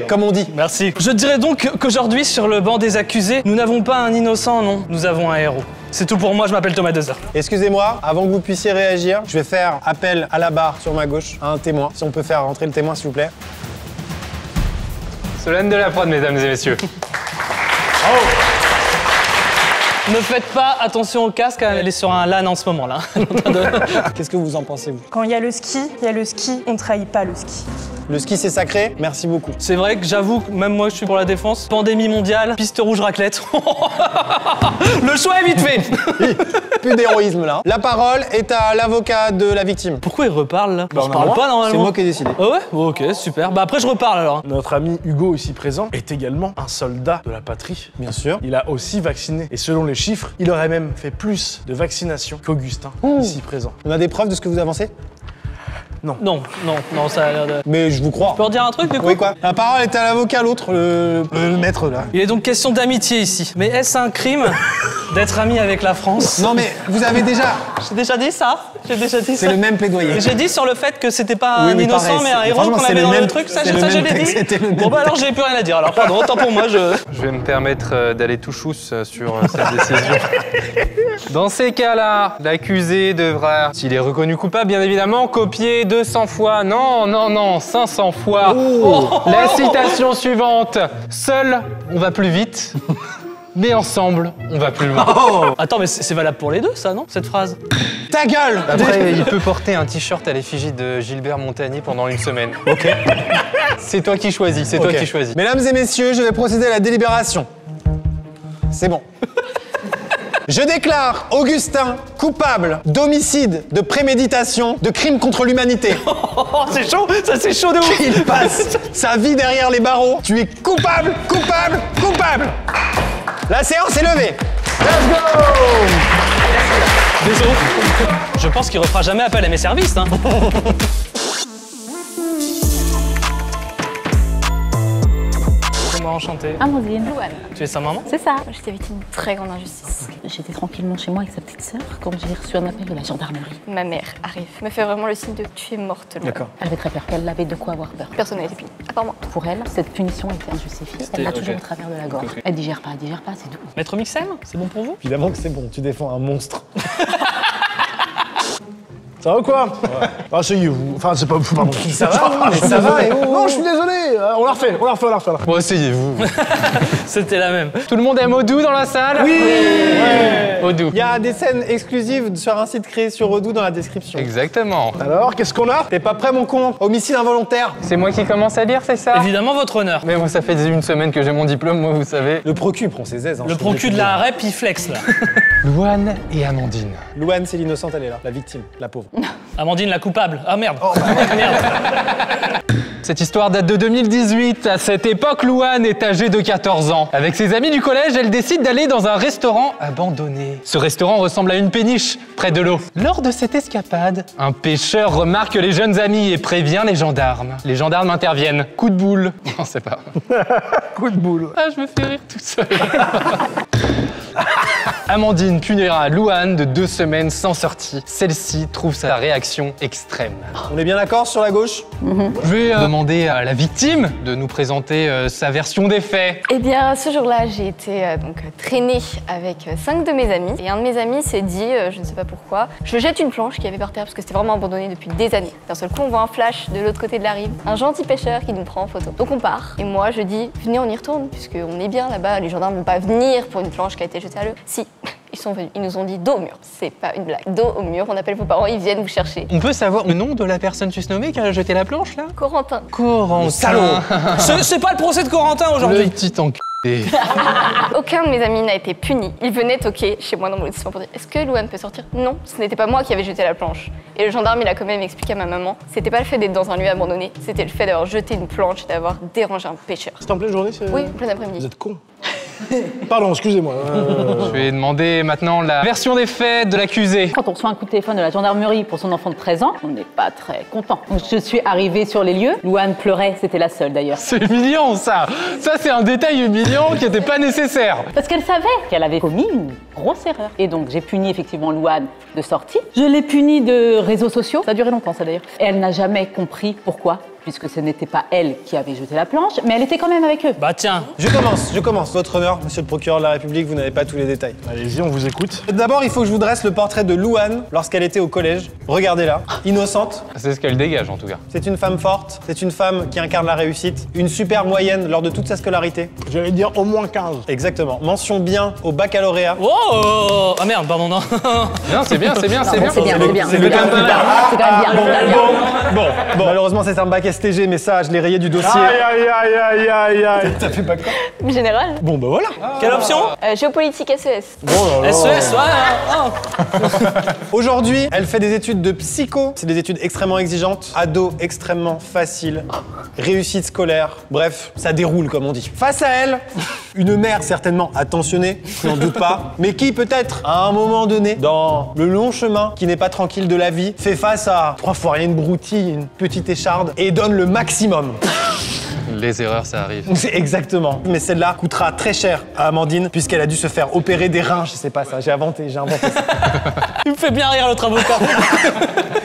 Comme on dit. Merci. Je dirais donc qu'aujourd'hui, sur le banc des accusés, nous n'avons pas un innocent, non, nous avons un héros. C'est tout pour moi, je m'appelle Thomas Dezer. Excusez-moi, avant que vous puissiez réagir, je vais faire appel à la barre sur ma gauche, à un témoin. Si on peut faire rentrer le témoin, s'il vous plaît. Solène de la Prod, mesdames et messieurs. Ne faites pas attention au casque, elle est sur un LAN en ce moment là. Qu'est-ce que vous en pensez, vous? Quand il y a le ski, on ne trahit pas le ski. Le ski, c'est sacré. Merci beaucoup. C'est vrai que j'avoue que même moi je suis pour la défense. Pandémie mondiale, piste rouge raclette. Le choix est vite fait. Plus d'héroïsme là. La parole est à l'avocat de la victime. Pourquoi il reparle là? Bah, Je parle pas normalement. C'est moi qui ai décidé. Ah ouais? Ok, super. Bah après je reparle alors. Notre ami Hugo ici présent est également un soldat de la patrie. Bien sûr. Il a aussi vacciné. Et selon les chiffres, il aurait même fait plus de vaccinations qu'Augustin ici présent. On a des preuves de ce que vous avancez? Non, ça a l'air de... Mais je vous crois. Je peux redire un truc du coup? Oui, quoi? La parole est à l'avocat, l'autre, le maître là. Il est donc question d'amitié ici. Mais est-ce un crime d'être ami avec la France. Non mais vous avez déjà... J'ai déjà dit ça. C'est le même plaidoyer. J'ai dit sur le fait que c'était pas Oui, un mais innocent, pareil, mais un héros franchement, qu'on c'est avait le dans même- le truc. Ça, c'est le je même l'ai dit. texte, c'était le même Bon bah alors j'ai plus rien à dire. Alors pardon, autant pour moi. Je vais me permettre d'aller tout chousse sur cette décision. Dans ces cas-là, l'accusé devra, s'il est reconnu coupable, bien évidemment, copier 200 fois. Non, 500 fois. La citation suivante. Seul, on va plus vite. Mais ensemble, on va plus loin. Attends, mais c'est valable pour les deux, ça, non? Cette phrase. Ta gueule! Après, il peut porter un t-shirt à l'effigie de Gilbert Montagny pendant une semaine. Ok. C'est toi qui choisis, c'est toi qui choisis. Mesdames et messieurs, je vais procéder à la délibération. C'est bon. Je déclare Augustin coupable d'homicide, de préméditation, de crime contre l'humanité. Oh, c'est chaud, ça c'est chaud de ouf. Il passe sa vie derrière les barreaux. Tu es coupable, coupable, coupable. La séance est levée. Let's go! Désolé. Je pense qu'il refera jamais appel à mes services. Hein. Comment enchanté? Amandine. Tu es sa maman? C'est ça. J'étais victime d'une très grande injustice. J'étais tranquillement chez moi avec sa petite sœur quand j'ai reçu un appel de la gendarmerie. Ma mère arrive, me fait vraiment le signe de tu es morte. Loane. D'accord. Elle avait très peur, qu'elle avait de quoi avoir peur. Personne n'a été puni, à part moi. Pour elle, cette punition était injustifiée. Elle l'a toujours au travers de la gorge. Elle digère pas, c'est tout. Maître Mixel, c'est bon pour vous? Évidemment que c'est bon, tu défends un monstre. Ça va ou quoi? Asseyez-vous. Enfin, c'est pas... Pardon. Ça va, mais ça va, et oh. Non, je suis désolé. On la refait. Bon, asseyez-vous. C'était la même. Tout le monde aime Odoo dans la salle? Oui. Ouais. Odoo. Il y a des scènes exclusives sur un site créé sur Odoo dans la description. Exactement. Alors, qu'est-ce qu'on a? T'es pas prêt, mon con? Homicide involontaire. C'est moi qui commence à lire, c'est ça? Évidemment, votre honneur. Mais moi, ça fait une semaine que j'ai mon diplôme, moi, vous savez. Le procu prend ses aises. Hein, Le procu de la rep, il flex là. Louane et Amandine. Louane, c'est l'innocente, elle est là. La victime, la pauvre. Amandine, la coupable. Ah merde. Merde. Cette histoire date de 2018. À cette époque, Louane est âgée de 14 ans. Avec ses amis du collège, elle décide d'aller dans un restaurant abandonné. Ce restaurant ressemble à une péniche près de l'eau. Lors de cette escapade, un pêcheur remarque les jeunes amis et prévient les gendarmes. Les gendarmes interviennent. Coup de boule. Non, c'est pas. Coup de boule. Ah, je me fais rire tout seul. Amandine punira Louane de 2 semaines sans sortie. Celle-ci trouve sa réaction extrême. On est bien d'accord sur la gauche? Je vais demander à la victime de nous présenter sa version des faits. Eh bien, ce jour-là, j'ai été traînée avec 5 de mes amis. Et un de mes amis s'est dit, je ne sais pas pourquoi, je jette une planche qui avait par terre parce que c'était vraiment abandonné depuis des années. D'un seul coup, on voit un flash de l'autre côté de la rive, un gentil pêcheur qui nous prend en photo. Donc on part. Et moi, je dis, venez, on y retourne, puisqu'on est bien là-bas. Les gendarmes ne vont pas venir pour une planche qui a été jetée à l'eau. Si. Ils sont venus, ils nous ont dit dos au mur. C'est pas une blague. Dos au mur, on appelle vos parents, ils viennent vous chercher. On peut savoir le nom de la personne susnommée qui a jeté la planche là? Corentin. Corentin. Salaud. C'est pas le procès de Corentin Le aujourd'hui. petit enculé. Aucun de mes amis n'a été puni. Ils venaient toquer chez moi dans mon lotissement pour dire est-ce que Louane peut sortir? Non, ce n'était pas moi qui avais jeté la planche. Et le gendarme, il a quand même expliqué à ma maman, c'était pas le fait d'être dans un lieu abandonné, c'était le fait d'avoir jeté une planche et d'avoir dérangé un pêcheur. C'était en pleine journée? Oui, en plein après-midi. Vous êtes con. Pardon, excusez-moi. Je vais demander maintenant la version des faits de l'accusé. Quand on reçoit un coup de téléphone de la gendarmerie pour son enfant de 13 ans, on n'est pas très content. Donc, je suis arrivée sur les lieux. Louane pleurait, c'était la seule d'ailleurs. C'est humiliant ça. Ça c'est un détail humiliant qui n'était pas nécessaire. Parce qu'elle savait qu'elle avait commis une grosse erreur. Et donc j'ai puni effectivement Louane de sortie. Je l'ai punie de réseaux sociaux. Ça a duré longtemps ça d'ailleurs. Et elle n'a jamais compris pourquoi. Puisque ce n'était pas elle qui avait jeté la planche, mais elle était quand même avec eux. Bah tiens. Je commence. Votre honneur, monsieur le procureur de la République, vous n'avez pas tous les détails. Allez-y, on vous écoute. D'abord, il faut que je vous dresse le portrait de Louane lorsqu'elle était au collège. Regardez-la, innocente. C'est ce qu'elle dégage en tout cas. C'est une femme forte, c'est une femme qui incarne la réussite, une super moyenne lors de toute sa scolarité. J'allais dire au moins 15. Exactement. Mention bien au baccalauréat. Oh ah merde, pardon, non. Non, c'est bien. C'est bien. C'est quand même bien. Bon, malheureusement, c'est un bac STG, mais ça, je l'ai rayé du dossier. Aïe. T'as fait bac quoi? Général. Bon, bah voilà. Quelle option? Géopolitique SES. SES, ouais. Aujourd'hui, elle fait des études de psycho. C'est des études extrêmement exigeantes. Ado extrêmement facile. Réussite scolaire. Bref, ça déroule, comme on dit. Face à elle, une mère certainement attentionnée, je n'en doute pas, mais qui peut-être, à un moment donné, dans le long chemin qui n'est pas tranquille de la vie, fait face à 3 fois rien, une broutille, une petite écharde, et donne le maximum. Les erreurs, ça arrive. Exactement. Mais celle-là coûtera très cher à Amandine puisqu'elle a dû se faire opérer des reins. Je sais pas ça, j'ai inventé ça. Il me fait bien rire l'autre avocat.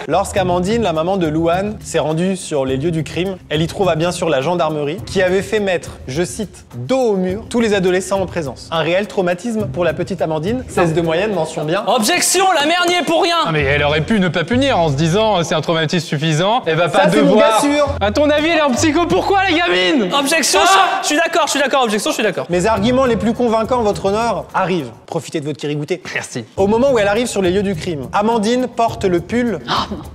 Lorsqu'Amandine, la maman de Louane, s'est rendue sur les lieux du crime, elle y trouva bien sûr la gendarmerie qui avait fait mettre, je cite, dos au mur tous les adolescents en présence. Un réel traumatisme pour la petite Amandine, 16 de moyenne, mention bien. Objection, la mère n'y est pour rien. Ah mais elle aurait pu ne pas punir en se disant c'est un traumatisme suffisant, elle va pas Ça, c'est mon devoir... gars sûr. À ton avis, elle est en psycho, pourquoi la gamine? Objection, je suis d'accord, objection, je suis d'accord. Mes arguments les plus convaincants, votre honneur, arrivent. Profitez de votre kirigouté. Merci. Au moment où elle arrive sur les lieux du crime, Amandine porte le pull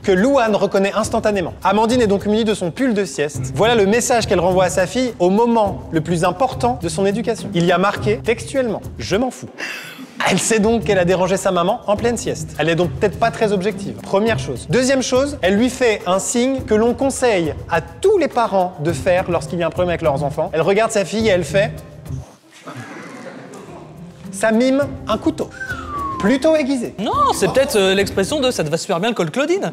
que Louane reconnaît instantanément. Amandine est donc munie de son pull de sieste. Voilà le message qu'elle renvoie à sa fille au moment le plus important de son éducation. Il y a marqué textuellement « Je m'en fous ». Elle sait donc qu'elle a dérangé sa maman en pleine sieste. Elle est donc peut-être pas très objective. Première chose. Deuxième chose, elle lui fait un signe que l'on conseille à tous les parents de faire lorsqu'il y a un problème avec leurs enfants. Elle regarde sa fille et elle fait... Ça mime un couteau. Plutôt aiguisé. Non, c'est peut-être l'expression de « ça te va super bien le col Claudine ».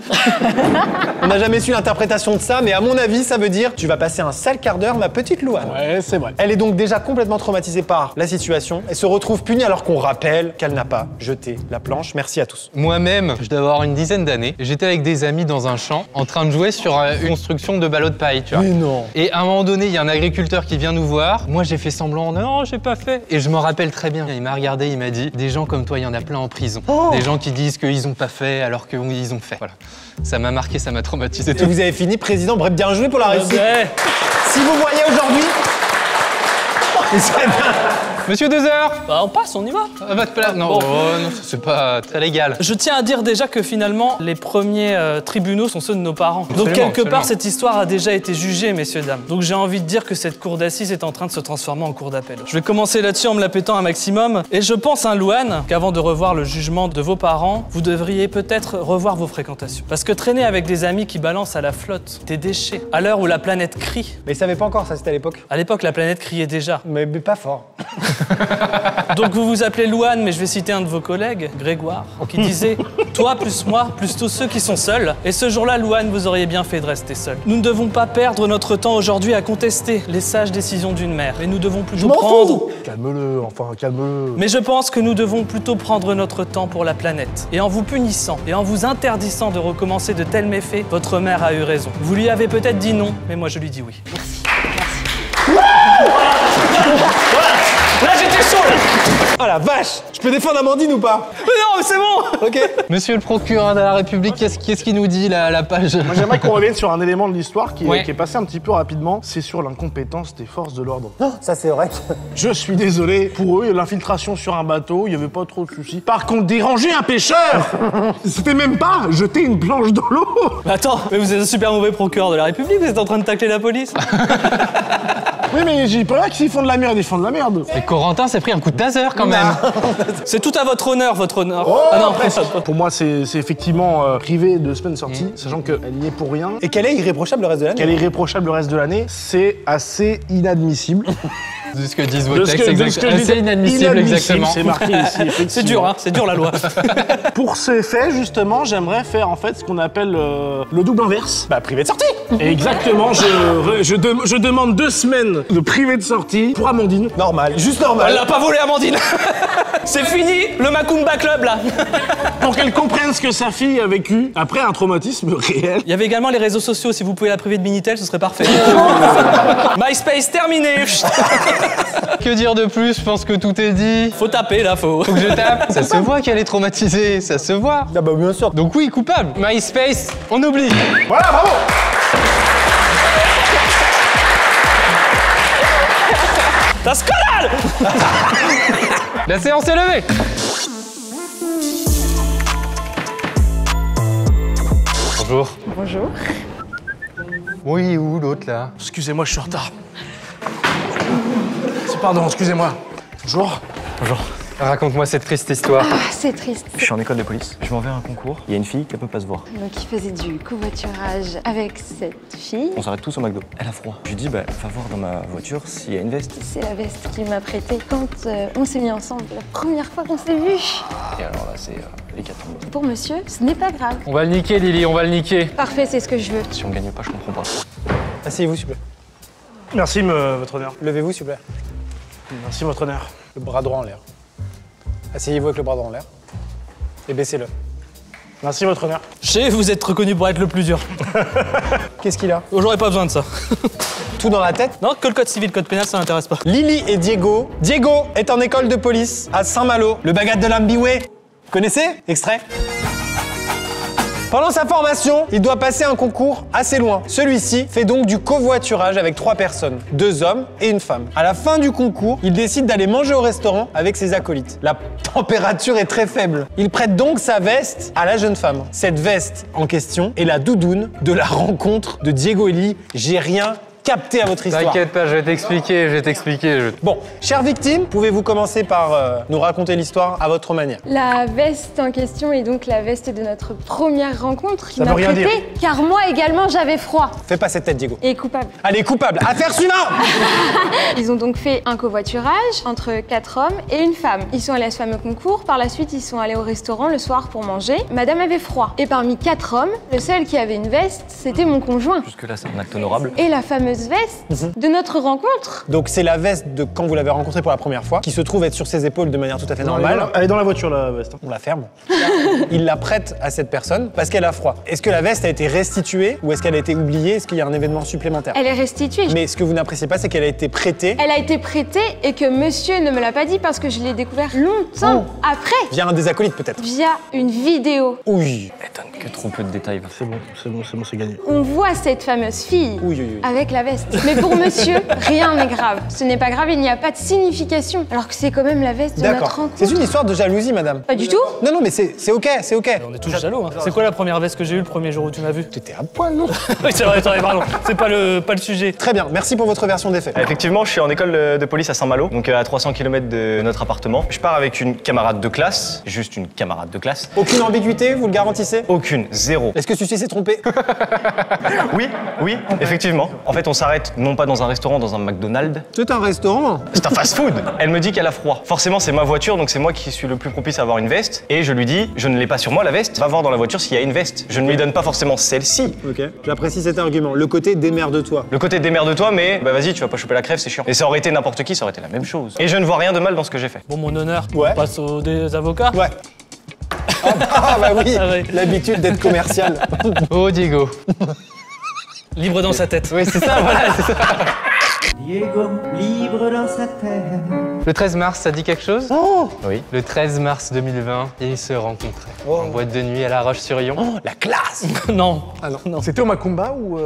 On n'a jamais su l'interprétation de ça, mais à mon avis, ça veut dire « tu vas passer un sale quart d'heure, ma petite Louane ». Ouais, c'est vrai. Elle est donc déjà complètement traumatisée par la situation et se retrouve punie alors qu'on rappelle qu'elle n'a pas jeté la planche. Merci à tous. Moi-même, je dois avoir une dizaine d'années. J'étais avec des amis dans un champ en train de jouer sur une construction de ballots de paille, tu vois. Mais non. Et à un moment donné, il y a un agriculteur qui vient nous voir. Moi, j'ai fait semblant, non, j'ai pas fait. Et je m'en rappelle très bien. Il m'a regardé, il m'a dit, des gens comme toi, il y en a plein en prison. Oh. Des gens qui disent qu'ils ont pas fait alors qu'ils ont fait. Voilà. Ça m'a marqué, ça m'a traumatisé. Et vous avez fini président. Bref, bien joué pour la réussite. Ouais. Si vous voyez aujourd'hui... il serait bien. Monsieur 2 heures. Bah on passe, on y va. Votre place. Non, Bon. oh, non, c'est pas très légal. Je tiens à dire déjà que finalement, les premiers tribunaux sont ceux de nos parents. Donc Absolument, quelque part, absolument. cette histoire a déjà été jugée, messieurs, dames. Donc j'ai envie de dire que cette cour d'assises est en train de se transformer en cour d'appel. Je vais commencer là-dessus en me la pétant un maximum. Et je pense, Louane, qu'avant de revoir le jugement de vos parents, vous devriez peut-être revoir vos fréquentations. Parce que traîner avec des amis qui balancent à la flotte des déchets, à l'heure où la planète crie... Mais ils savaient pas encore ça, c'était à l'époque. À l'époque, la planète criait déjà. Mais pas fort. Donc vous vous appelez Louane, mais je vais citer un de vos collègues, Grégoire, qui disait « Toi plus moi, plus tous ceux qui sont seuls ». Et ce jour-là, Louane, vous auriez bien fait de rester seul. Nous ne devons pas perdre notre temps aujourd'hui à contester les sages décisions d'une mère. Mais nous devons plutôt prendre... Calme-le, enfin, calme-le. Mais je pense que nous devons plutôt prendre notre temps pour la planète. Et en vous punissant et en vous interdisant de recommencer de tels méfaits, votre mère a eu raison. Vous lui avez peut-être dit non, mais moi je lui dis oui. Là j'étais chaud là. Oh la vache. Je peux défendre Amandine ou pas? Mais non, mais c'est bon. Ok. Monsieur le procureur de la République, qu'est-ce qu'il nous dit la page? Moi, j'aimerais qu'on revienne sur un élément de l'histoire qui Ouais. est passé un petit peu rapidement. C'est sur l'incompétence des forces de l'ordre. Oh, ça c'est vrai. Je suis désolé. Pour eux, l'infiltration sur un bateau, il n'y avait pas trop de soucis. Par contre, déranger un pêcheur, c'était même pas jeter une planche dans l'eau. Mais attends, mais vous êtes un super mauvais procureur de la République, vous êtes en train de tacler la police. Oui, mais j'ai pas que s'ils font de la merde, ils font de la merde. Et Corentin s'est pris un coup de taser quand même. C'est tout à votre honneur, votre honneur. Oh, Ah non, presque. Pour moi, c'est effectivement privé de semaine sortie, sachant qu'elle n'y est pour rien. Et qu'elle est irréprochable le reste de l'année. Qu'elle est irréprochable le reste de l'année, c'est assez inadmissible. De ce que disent vos De ce textes, que- de ce que je exactement. disais. C'est inadmissible, exactement. C'est marqué ici, effectivement. c'est dur, hein, c'est dur la loi. Pour ce fait, justement, j'aimerais faire en fait ce qu'on appelle le double inverse. Bah privé de sortie. Exactement, je demande 2 semaines de privé de sortie pour Amandine. Normal, juste normal. Elle l'a pas volé, Amandine. C'est fini, le Macumba Club là. Pour qu'elle comprenne ce que sa fille a vécu après un traumatisme réel. Il y avait également les réseaux sociaux, si vous pouvez la priver de Minitel, ce serait parfait. MySpace terminé. Que dire de plus? Je pense que tout est dit. Faut taper là, faut. Faut que je tape. Ça se voit qu'elle est traumatisée, ça se voit. Ah bah bien sûr. Donc oui, coupable. MySpace, on oublie. Voilà, bravo. Ta scandale. La séance est levée. Bonjour. Bonjour. Oui, où l'autre là? Excusez-moi, je suis en retard. Pardon, excusez-moi. Bonjour. Bonjour. Raconte-moi cette triste histoire. Ah, c'est triste. Je suis en école de police. Je m'en vais à un concours. Il y a une fille qui peut pas se voir. Donc il faisait du covoiturage avec cette fille. On s'arrête tous au McDo. Elle a froid. Je lui dis, bah, va voir dans ma voiture s'il y a une veste. C'est la veste qu'il m'a prêtée quand on s'est mis ensemble. La première fois qu'on s'est vus. Et alors là, c'est l'hécatombe. Pour monsieur, ce n'est pas grave. On va le niquer, Lily, on va le niquer. Parfait, c'est ce que je veux. Si on gagne pas, je comprends pas. Asseyez-vous s'il vous plaît. Merci, votre honneur. Levez-vous, s'il vous plaît. Merci, votre honneur. Le bras droit en l'air. Asseyez-vous avec le bras droit en l'air. Et baissez-le. Merci, votre honneur. Je sais, vous êtes reconnu pour être le plus dur. Qu'est-ce qu'il a? J'aurais pas besoin de ça. Tout dans la tête? Non, que le code civil, le code pénal, ça m'intéresse pas. Lily et Diego. Diego est en école de police à Saint-Malo, le bagat de l'Ambiway. Connaissez? Extrait. Pendant sa formation, il doit passer un concours assez loin. Celui-ci fait donc du covoiturage avec 3 personnes, 2 hommes et une femme. À la fin du concours, il décide d'aller manger au restaurant avec ses acolytes. La température est très faible. Il prête donc sa veste à la jeune femme. Cette veste en question est la doudoune de la rencontre de Diego et Lily. J'ai rien capté à votre histoire. T'inquiète pas, je vais t'expliquer. Bon, chère victime, pouvez-vous commencer par nous raconter l'histoire à votre manière? La veste en question est donc la veste de notre première rencontre qui Ça m'a veut rien prêté, dire. car moi également j'avais froid. Fais pas cette tête, Diego. Et coupable. Allez, coupable. Affaire suivante. Ils ont donc fait un covoiturage entre 4 hommes et une femme. Ils sont allés à ce fameux concours, par la suite ils sont allés au restaurant le soir pour manger. Madame avait froid. Et parmi 4 hommes, le seul qui avait une veste, c'était mon conjoint. Jusque-là, c'est un acte honorable. Et la fameuse veste de notre rencontre. Donc c'est la veste de quand vous l'avez rencontrée pour la première fois, qui se trouve être sur ses épaules de manière tout à fait normale. Elle est dans la voiture, la veste. On la ferme. Il la prête à cette personne parce qu'elle a froid. Est-ce que la veste a été restituée ou est-ce qu'elle a été oubliée? Est-ce qu'il y a un événement supplémentaire? Elle est restituée. Mais ce que vous n'appréciez pas, c'est qu'elle a été prêtée. Elle a été prêtée et que monsieur ne me l'a pas dit parce que je l'ai découvert longtemps après. Via un des acolytes peut-être. Via une vidéo. Oui. Étonne que trop peu de détails. C'est gagné. On voit cette fameuse fille Oui. avec la veste. Mais pour monsieur, rien n'est grave. Ce n'est pas grave, il n'y a pas de signification. Alors que c'est quand même la veste de notre D'accord. rencontre. C'est une histoire de jalousie, madame. Pas du tout. Non, mais c'est ok, c'est ok. On est tous jaloux. Hein. C'est quoi la première veste que j'ai eue le premier jour où tu m'as vu? T'étais à poil, non? Oui, c'est vrai, pardon. C'est pas le sujet. Très bien, merci pour votre version des faits. Effectivement, je suis en école de police à Saint-Malo, donc à 300 km de notre appartement. Je pars avec une camarade de classe, juste une camarade de classe. Aucune ambiguïté, vous le garantissez? Aucune, zéro. Est-ce que celui-ci s'est trompé? Oui, effectivement. En fait, on s'arrête non pas dans un restaurant, dans un McDonald's. C'est un restaurant. C'est un fast-food. Elle me dit qu'elle a froid. Forcément, c'est ma voiture, donc c'est moi qui suis le plus propice à avoir une veste. Et je lui dis, je ne l'ai pas sur moi la veste. Va voir dans la voiture s'il y a une veste. Je ne lui donne pas forcément celle-ci. Ok, j'apprécie cet argument. Le côté démerde-toi. Le côté démerde-toi, mais bah vas-y, tu vas pas choper la crève, c'est chiant. Et ça aurait été n'importe qui, ça aurait été la même chose. Et je ne vois rien de mal dans ce que j'ai fait. Bon, mon honneur, Ouais. on passe aux des avocats. Ouais. Ah bah oui, Ah ouais. l'habitude d'être commercial. Oh Diego. Libre dans sa tête. Oui, c'est ça, voilà, c'est ça. Diego, libre dans sa tête. Le 13 mars, ça dit quelque chose? Oui. Le 13 mars 2020, ils se rencontraient en boîte de nuit à La Roche-sur-Yon. Oh, la classe. Non. Ah non. C'était au Macumba ou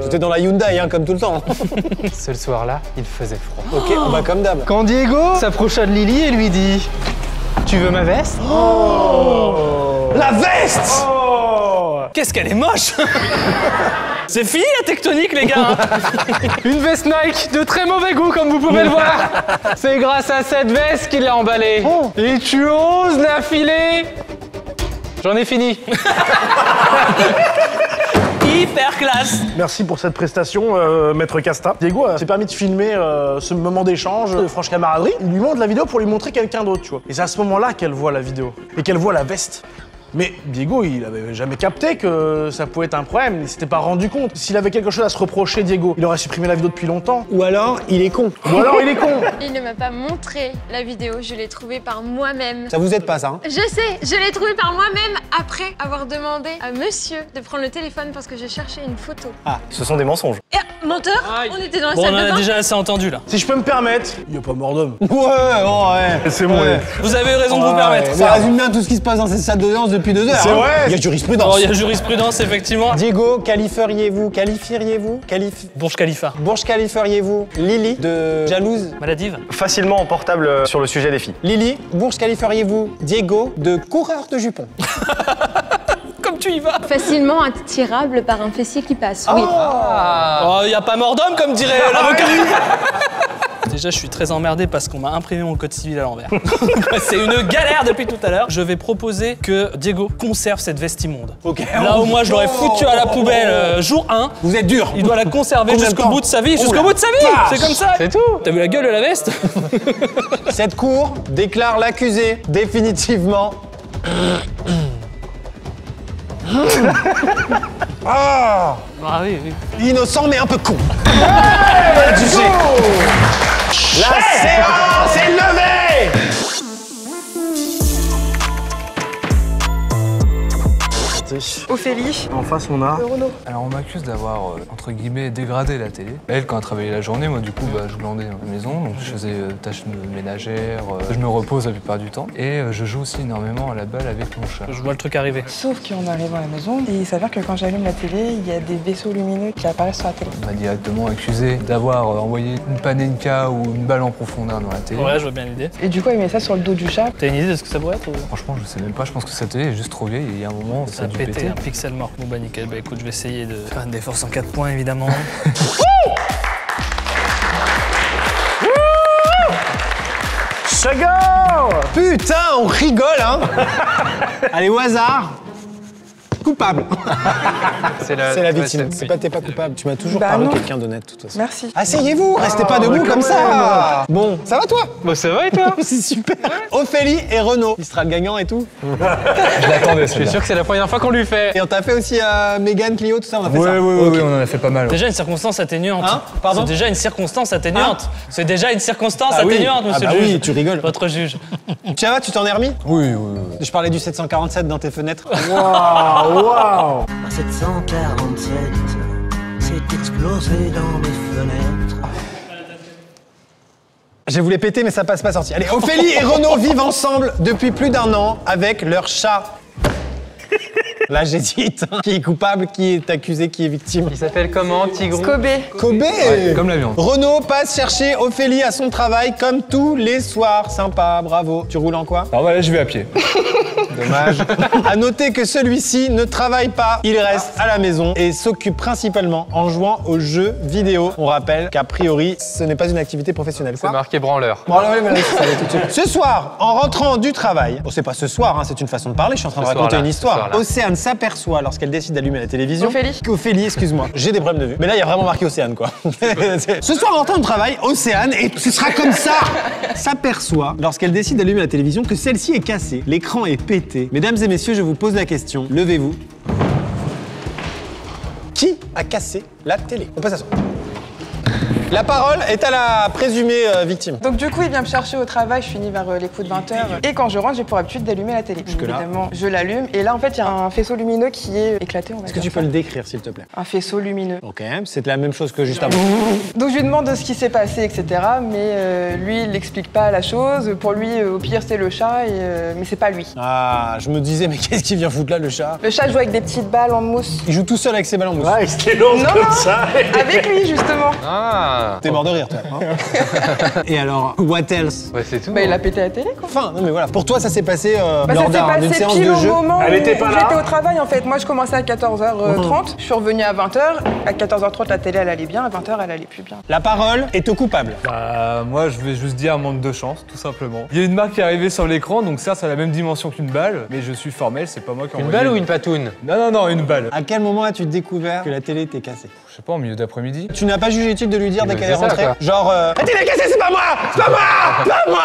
C'était dans la Hyundai, hein, comme tout le temps. Ce soir-là, il faisait froid. Ok, on va comme d'hab. Quand Diego s'approcha de Lily et lui dit « Tu veux ma veste ?» La veste. Qu'est-ce qu'elle est moche. C'est fini la tectonique, les gars. Une veste Nike de très mauvais goût, comme vous pouvez le voir. C'est grâce à cette veste qu'il l'a emballée. Et tu oses la filer? J'en ai fini. Hyper classe. Merci pour cette prestation, maître Casta. Diego s'est permis de filmer ce moment d'échange, de franche camaraderie. Il lui montre la vidéo pour lui montrer quelqu'un d'autre, tu vois. Et c'est à ce moment-là qu'elle voit la vidéo et qu'elle voit la veste. Mais Diego, il avait jamais capté que ça pouvait être un problème, il s'était pas rendu compte. S'il avait quelque chose à se reprocher, Diego, il aurait supprimé la vidéo depuis longtemps. Ou alors, il est con. Ou alors, il est con. Il ne m'a pas montré la vidéo, je l'ai trouvée par moi-même. Ça vous aide pas, ça, hein? Je sais, je l'ai trouvée par moi-même après avoir demandé à monsieur de prendre le téléphone parce que je cherchais une photo. Ah, ce sont des mensonges. Et, menteur, on était dans la Bon, on salle en de a bain. déjà assez entendu là. Si je peux me permettre, il n'y a pas mort d'homme. Ouais. C'est bon. Ouais. Vous avez eu raison de vous permettre. Mais résume bien tout ce qui se passe dans cette salle d'audience depuis 2 heures. C'est vrai. Il y a jurisprudence. Oh, il y a jurisprudence, effectivement. Diego, qualifieriez-vous Burj Khalifa. Burj qualifieriez-vous Lily de jalouse? Maladive. Facilement emportable sur le sujet des filles. Lily, Burj qualifieriez-vous Diego de coureur de jupons? Comme tu y vas. Facilement attirable par un fessier qui passe, oui. Oh, y a pas mort d'homme, comme dirait l'avocat. Déjà, je suis très emmerdé parce qu'on m'a imprimé mon code civil à l'envers. C'est une galère depuis tout à l'heure. Je vais proposer que Diego conserve cette veste immonde. Ok. Là où moi, je l'aurais foutu à la poubelle jour 1. Vous êtes dur. Il doit la conserver Combien de jusqu'au temps? bout de sa vie. Jusqu'au Oula. bout de sa vie. Vache. C'est comme ça. C'est tout. T'as vu la gueule de la veste? Cette cour déclare l'accusé définitivement Ah Ah oui, oui. Innocent mais un peu con. Voilà, tu sais. La séance est levée. Ophélie. En face, on a. Renaud. Alors on m'accuse d'avoir, entre guillemets, dégradé la télé. Elle, quand elle travaillait la journée, moi du coup, je glandais dans la maison, donc je faisais tâches ménagères, je me repose la plupart du temps. Et je joue aussi énormément à la balle avec mon chat. Je vois le truc arriver. Sauf qu'en arrivant à la maison, il s'avère que quand j'allume la télé, il y a des vaisseaux lumineux qui apparaissent sur la télé. On m'a directement accusé d'avoir envoyé une panenka ou une balle en profondeur dans la télé. Ouais, je vois bien l'idée. Et du coup, il met ça sur le dos du chat. T'as une idée de ce que ça pourrait être ou... Franchement, je sais même pas, je pense que cette télé est juste trop vieille et il y a un moment, ça a dû péter. Un pixel mort. Bon bah nickel, bah écoute, je vais essayer de faire une défense en 4 points évidemment. Sugar! Putain, on rigole, hein. Allez, au hasard. Coupable. C'est la victime. T'es pas coupable. Tu m'as toujours parlé de quelqu'un d'honnête, de toute façon. Merci. Asseyez-vous, restez pas debout comme ça. Bon, ça va toi? Bah ça va et toi? C'est super. Ophélie et Renaud. Il sera le gagnant et tout. Je l'attendais, Je suis sûr que c'est la première fois qu'on lui fait. Et on t'a fait aussi Mégane, Clio, tout ça, on a fait ça. Oui, on en a fait pas mal. Déjà une circonstance atténuante. Hein? Pardon? C'est déjà une circonstance atténuante. C'est déjà une circonstance atténuante, monsieur bah le juge. oui, tu rigoles. Votre juge. Ça va, tu t'en es remis? Oui. Je parlais du 747 dans tes fenêtres. Waouh! À 747, c'est explosé dans mes fenêtres. Je voulais péter, mais ça passe pas sorti. Allez, Ophélie et Renaud vivent ensemble depuis plus d'1 an avec leur chat. Là, j'hésite. Qui est coupable, qui est accusé, qui est victime? Il s'appelle comment, Tigrou? Kobe. Kobe. Ouais, comme la viande. Renaud passe chercher Ophélie à son travail comme tous les soirs. Sympa, bravo. Tu roules en quoi? Alors voilà, je vais à pied. Dommage. À noter que celui-ci ne travaille pas, il reste à la maison et s'occupe principalement en jouant aux jeux vidéo. On rappelle qu'a priori, ce n'est pas une activité professionnelle. C'est marqué branleur. Bon, alors, oui, ça va tout de suite. Ce soir, en rentrant du travail, bon, c'est pas ce soir, hein, c'est une façon de parler, je suis en train de raconter une histoire. Océane s'aperçoit lorsqu'elle décide d'allumer la télévision. Ophélie, excuse-moi, j'ai des problèmes de vue. Mais là, il y a vraiment marqué Océane, quoi. Ce soir, en rentrant du travail, Océane, et ce sera comme ça, s'aperçoit lorsqu'elle décide d'allumer la télévision que celle-ci est cassée, l'écran est pété. Mesdames et messieurs, je vous pose la question, levez-vous. Qui a cassé la télé? On passe à ça. La parole est à la présumée victime. Donc du coup, il vient me chercher au travail, je finis vers les coups de 20h. Et quand je rentre, j'ai pour habitude d'allumer la télé. Évidemment, je l'allume. Et là, en fait, il y a un faisceau lumineux qui est éclaté, on va dire. Est-ce que tu peux le décrire, s'il te plaît? Un faisceau lumineux. Ok, c'est la même chose que juste avant. Donc je lui demande ce qui s'est passé, etc. Mais lui, il n'explique pas la chose. Pour lui, au pire, c'est le chat, mais c'est pas lui. Ah, je me disais, mais qu'est-ce qu'il vient foutre là, le chat? Le chat joue avec des petites balles en mousse. Il joue tout seul avec ses balles en mousse. Ouais, il se les lance comme ça. Avec lui, justement. Ah. T'es mort de rire, toi. Hein. Et alors, what else? Ouais, c'est tout. Bah, il a pété la télé, quoi. Enfin, non mais voilà. Pour toi, ça s'est passé Bah, lors d'une séance de jeu. Moment Elle était pas là. J'étais au travail, en fait. Moi, je commençais à 14h30. Je suis revenue à 20h. À 14h30, la télé, elle allait bien. À 20h, elle allait plus bien. La parole est au coupable. Bah, moi, je vais juste dire manque de chance, tout simplement. Il y a une marque qui est arrivée sur l'écran, donc ça, c'est la même dimension qu'une balle, mais je suis formel, c'est pas moi qui ai Une envoyé. balle ou une patoune? Non, une balle. À quel moment as-tu découvert que la télé était cassée? Je sais pas, au milieu d'après-midi. Tu n'as pas jugé utile de lui dire dès qu'elle est c'est ça, rentrée? quoi. Genre, la télé est cassée, c'est pas moi! C'est pas moi! Pas moi!